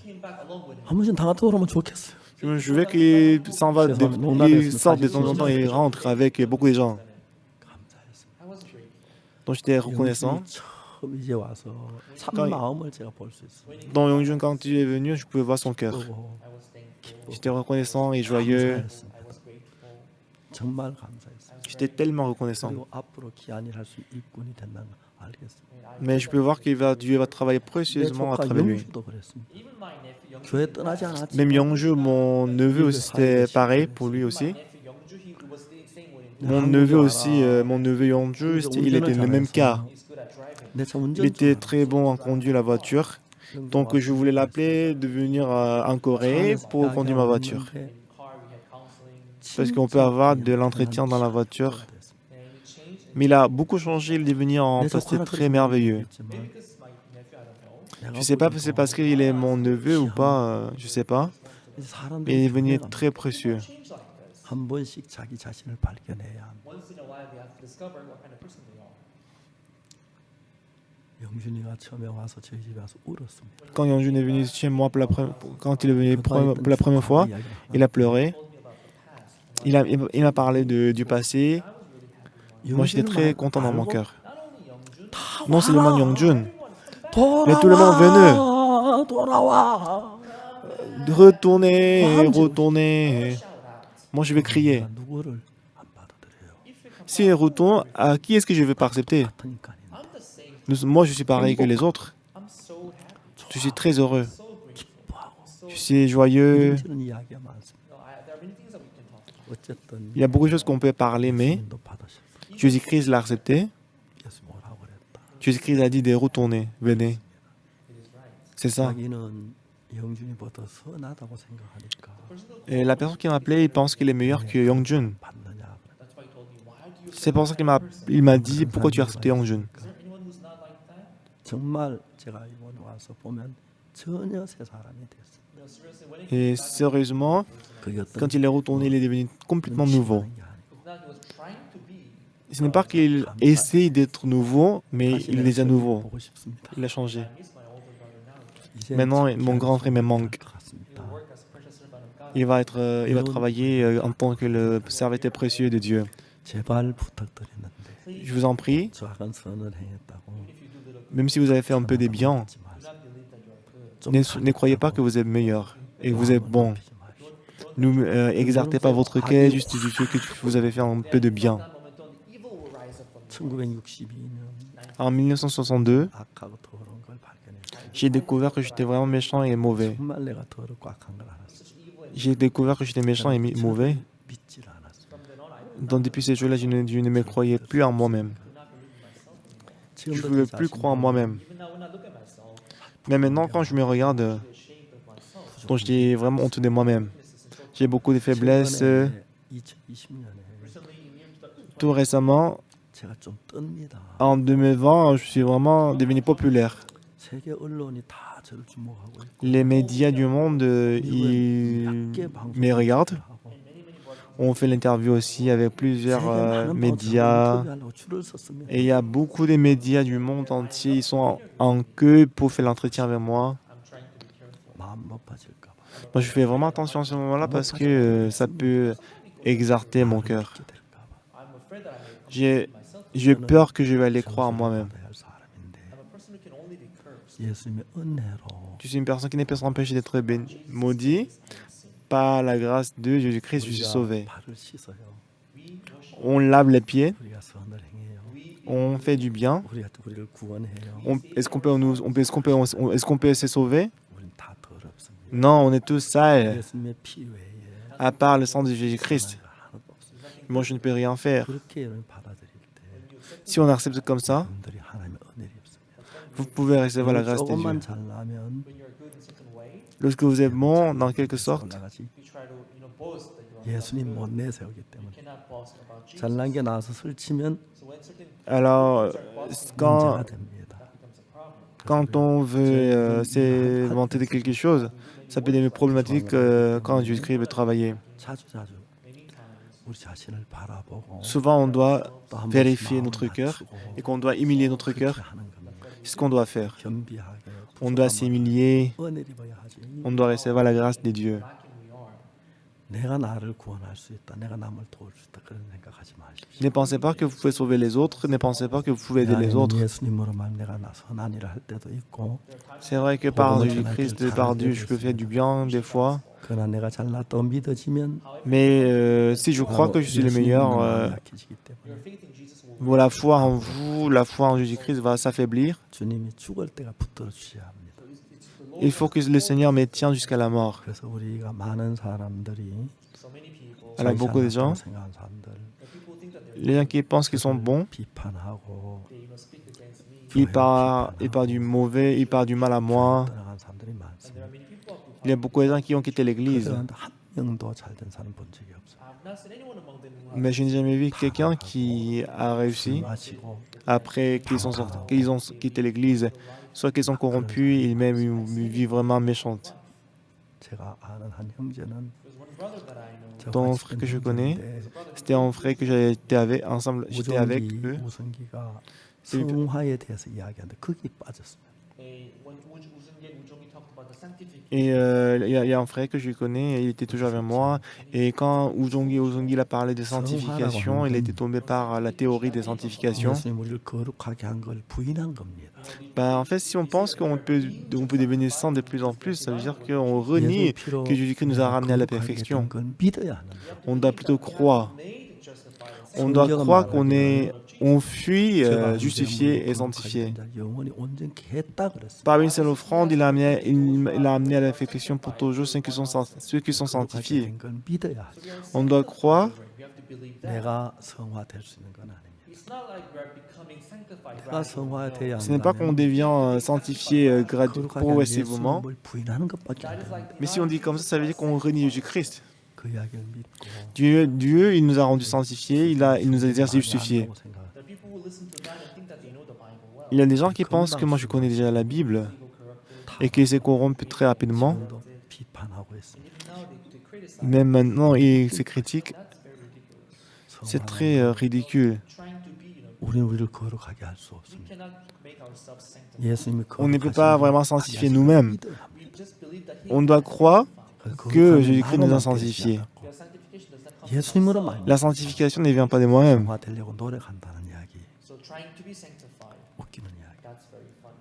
A: Je veux qu'il s'en va, il sort de temps en temps et rentre avec beaucoup de gens. Donc j'étais reconnaissant. Dans Yongjun, quand il est venu, je pouvais voir son cœur. J'étais reconnaissant et joyeux. J'étais tellement reconnaissant. Mais je peux voir que Dieu va travailler précieusement à travers lui. Même Yongjun, mon neveu aussi, c'était pareil pour lui aussi. Mon neveu aussi, mon neveu Yongjun, il était dans le même cas. Il était très bon en conduire la voiture. Donc je voulais l'appeler de venir en Corée pour conduire ma voiture. Parce qu'on peut avoir de l'entretien dans la voiture. Mais il a beaucoup changé, il est devenu en passé très merveilleux. Je ne sais pas si c'est parce qu'il est mon neveu ou pas, je ne sais pas. Mais il est devenu très précieux. Quand Yongjun est venu chez moi quand il est venu pour la première fois, il a pleuré. Il m'a parlé du passé. Moi, j'étais très content dans mon cœur. Non seulement Yongjun, mais tout le monde venait. Retournez. Moi, je vais crier. S'il retourne, à qui est-ce que je ne vais pas accepter? Moi, je suis pareil que les autres. Je suis très heureux. Je suis joyeux. Il y a beaucoup de choses qu'on peut parler, mais Jésus-Christ l'a accepté. Jésus-Christ a dit de retourner. Venez. C'est ça. Et la personne qui m'a appelé, il pense qu'il est meilleur que Yongjun. C'est pour ça qu'il m'a dit pourquoi tu as accepté Yongjun. Et sérieusement, quand il est retourné, il est devenu complètement nouveau. Ce n'est pas qu'il essaie d'être nouveau, mais il est déjà nouveau. Il a changé. Maintenant, mon grand frère me manque. Il va travailler en tant que le serviteur précieux de Dieu. Je vous en prie, même si vous avez fait un peu de bien, ne croyez pas que vous êtes meilleur et que vous êtes bon. N'exercez pas votre cœur juste du fait que vous avez fait un peu de bien. En 1962, j'ai découvert que j'étais vraiment méchant et mauvais.
B: 정말 내가 더럽고 악한 걸 알았어.
A: J'ai découvert que j'étais méchant et mauvais.
B: 믿질 않았어.
A: Donc depuis ces jours-là, je ne me croyais plus en moi-même. Je ne voulais plus croire en moi-même. Mais maintenant, quand je me regarde, donc j'ai vraiment honte de moi-même. J'ai beaucoup de faiblesses.
B: 최근에 2020년에
A: Tout récemment,
B: 제가 좀 뜹니다.
A: en 2020, je suis vraiment devenu populaire.
B: 세계 언론이 다 저를 주목하고 있고
A: Les médias du monde, ils me regardent.
B: 하고
A: On fait l'interview aussi avec plusieurs
B: 세계 많은
A: médias.
B: 인터뷰하려고 줄을 섰습니다.
A: Et il y a beaucoup de médias du monde entier. Ils sont en queue pour faire l'entretien avec moi.
B: 마음 높아질까 봐.
A: Moi, je fais vraiment attention à ce moment-là parce que ça peut exalter mon cœur.
B: 믿게 될까 봐.
A: J'ai peur que je vais aller croire en moi-même.
B: 받아야 할 사람인데 예수님의 은혜로
A: Je suis une personne qui ne peut s'empêcher d'être maudit. Par la grâce de Jésus-Christ, je suis sauvé.
B: 발을 씻어요.
A: On lave les pieds,
B: 우리가 선을 행해요.
A: on fait du bien.
B: 우리를 구원해요.
A: Est-ce qu'on peut se sauver?
B: 우린 다 더럽습니다.
A: Non, on est tous sales,
B: 예수님의 피 외에
A: à part le sang de Jésus-Christ.
B: 하나도 없습니다.
A: Moi, je ne peux rien faire.
B: 그렇게 여러분 받아들일 때
A: Si on accepte comme ça,
B: 여러분들이 하나님의 은혜를 입습니다.
A: vous pouvez recevoir la grâce de Dieu.
B: 조금만 잘나면
A: Lorsque vous êtes bon, dans quelque sorte,
B: 올라가지.
C: You try to boast that you are
B: 예수님 못 내세우기 때문에
C: cannot boast about Jesus.
B: 잘난 게 나와서 설치면
C: So when certain
A: alors quand,
B: 문제가 됩니다.
C: becomes a problem.
A: quand on veut se vanter de quelque chose, ça peut devenir problématique quand Jésus-Christ veut travailler.
B: 자주 우리 자신을 바라보고
A: Souvent, on doit
B: 또 한 번씩
A: vérifier
B: 마음을
A: notre cœur
B: 낮추고
A: et qu'on doit humilier notre
B: 그렇게
A: cœur.
B: 하는 겁니다.
A: C'est ce qu'on doit faire.
B: 겸비하게
A: On doit s'humilier,
B: 은혜를 입어야 하지.
A: on doit recevoir la grâce de Dieu.
B: 내가 나를 구원할 수 있다. 내가 남을 도울 수 있다. 그런 생각하지 마십시오.
A: Ne pensez pas que vous pouvez sauver les autres, ne pensez pas que vous pouvez aider les autres.
B: 예수님으로 말 내가 나 선한 일을 할 때도 있고
A: C'est vrai que par Jésus-Christ, par Dieu, je peux faire du bien des fois.
B: 그러나 내가 잘났다고 믿어지면
A: Mais si je crois que je suis le meilleur,
B: 약해지기 때문에
C: Your faith in Jesus will
A: bon, la foi en vous, la foi en Jésus-Christ va s'affaiblir.
B: 주님이 죽을 때가 붙들어 주셔야 합니다.
A: Il faut que le Seigneur me tienne jusqu'à la mort.
B: 그래서 우리가 많은 사람들이
C: so many people
A: Alors beaucoup de gens,
B: 생각하는 사람들
C: the people who think that they're
A: les gens qui pensent qu'ils sont bons,
B: 비판하고
C: they speak against me.
A: ils parlent du mauvais, ils parlent du mal à moi.
B: 떠나간 사람들이
C: There
B: 많습니다.
C: are many people who
A: Il y a beaucoup de gens qui ont quitté l'Église.
B: 그런데 한 명도 잘된 사람 본 적이 없어요.
C: I've not seen anyone among them who
A: Mais je n'ai jamais vu quelqu'un qui a réussi
B: 마시고
A: après qu'ils ont quitté l'Église. Soit qu'ils sont corrompus, ils même une vie vraiment méchante.
B: 제가 아는 한 형제는
C: there's one brother that I know.
B: 저
A: Ton
B: 같이
A: frère que
B: 있던
A: je connais,
B: 형제인데
A: c'était un frère que j'étais avec ensemble, j'étais avec
B: 우정기,
A: eux.
B: 우성기가 성화에 대해서 이야기하는데 거기 빠졌습니다.
C: When Ujungi talked about the sanctification,
A: Et il y a un frère que je connais, il était toujours avec moi. Et quand Uzongi a parlé de sanctification, il était tombé par la théorie de sanctification.
B: 예수님 우리를 거룩하게 한 걸 부인한 겁니다.
A: En fait, si on pense qu'on peut devenir saint de plus en plus, ça veut dire qu'on renie que Jésus-Christ nous a ramenés à la perfection.
B: 걸 믿어야 하는 거예요.
A: On doit plutôt croire.
C: made justified.
A: On doit croire on fuit justifié et sanctifié.
B: 영원히 온전케 했다 그랬어요.
A: Par une seule offrande, il a amené à la perfection pour toujours ceux qui sont sanctifiés.
B: 된 걸 믿어야 하죠.
A: On doit croire.
C: We have to believe that.
B: 내가 성화될 수 있는 건 아닙니다.
C: It's not like we're becoming sanctified.
B: 내가 성화돼야
A: Ce n'est pas qu'on devient sanctifié progressivement.
B: 뭘 부인하는 것밖에 안 돼요.
A: Mais si on dit comme ça veut dire qu'on renie Jésus-Christ.
B: 그 이야기를 믿고
A: Dieu, il nous a rendus sanctifiés, il nous a déjà justifiés.
B: 안다고 생각해요.
C: The people who listen to that and think that they know the Bible well.
A: Il y a des gens qui pensent que moi je connais déjà la Bible et qu'ils se corrompent très rapidement.
B: 지금도 비판하고 있습니다.
C: Even now they criticize.
A: Même maintenant, ils se critiquent.
C: That's very ridiculous.
A: C'est très ridicule.
C: Trying to be,
B: 우리는 우리를 거룩하게 할 수
C: we
B: 없습니다.
C: cannot make ourselves sanctified.
B: 예수님이
A: On ne peut pas vraiment sanctifier nous-mêmes.
C: We just believe that He
A: On doit croire que Jésus-Christ nous a sanctifiés.
C: Your sanctification does not come.
B: 예수님으로 말미암아
A: La sanctification ne vient pas de moi-même.
B: 성화되려고 노력한다는 이야기
C: So trying to be sanctified,
B: 웃기는 이야기.
C: that's very fun.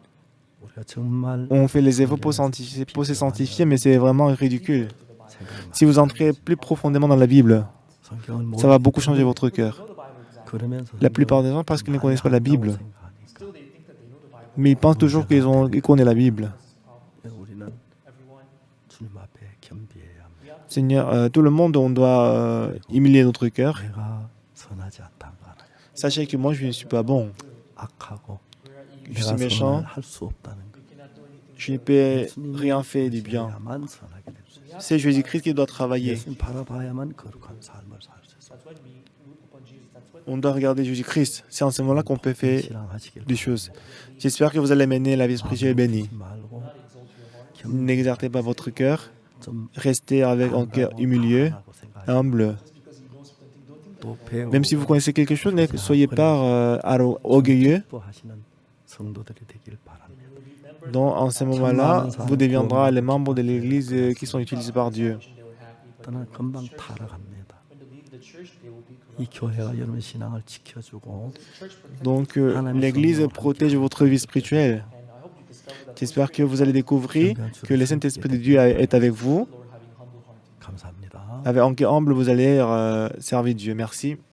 B: 우리가 정말
A: On fait les efforts pour se sanctifier, mais c'est vraiment ridicule. Si vous entrez plus profondément dans la Bible,
B: 성경을
A: ça va beaucoup changer votre cœur.
B: 그러면서
A: La plupart des gens, parce qu'ils ne connaissent pas la Bible,
C: Still, they think that they know the Bible.
A: Mais ils pensent toujours qu'ils connaissent la Bible.
B: 우리는 주님 앞에 겸비해야 합니다.
A: Seigneur, tout le monde, on doit humilier notre cœur.
B: 내가 선하지 않다는 거 알아요.
A: Sachez que moi, je ne suis pas bon.
B: 악하고
A: Je suis méchant.
B: 할수 없다는 거.
A: Je ne peux rien faire du bien.
B: 예수님만 선하게 될 수 있어요.
A: C'est Jésus-Christ qui doit travailler.
B: 예수님 바라봐야만 거룩한 삶을 살 수 있어요.
A: On doit regarder Jésus-Christ. C'est en ce moment-là qu'on peut faire
B: 신앙하시길
A: des choses. J'espère que vous allez mener la vie spirituelle bénie.
B: 말고
A: N'exertez pas votre cœur.
B: 좀
A: Restez avec un cœur humilieux, humble.
B: 또 배우고
A: Même si vous connaissez quelque chose, ne soyez pas orgueilleux.
B: 기뻐하시는 성도들이 되길 바랍니다.
A: Donc, en ce moment-là, vous deviendrez les membres de l'Église qui sont utilisés par Dieu.
B: 떠나 금방 타락합니다. 이 교회가 여러분 신앙을 지켜주고
A: Donc, l'Église protège votre vie spirituelle. J'espère que vous allez découvrir que le Saint-Esprit de Dieu est avec vous.
B: 감사합니다.
A: Avec un cœur humble, vous allez servir Dieu. Merci.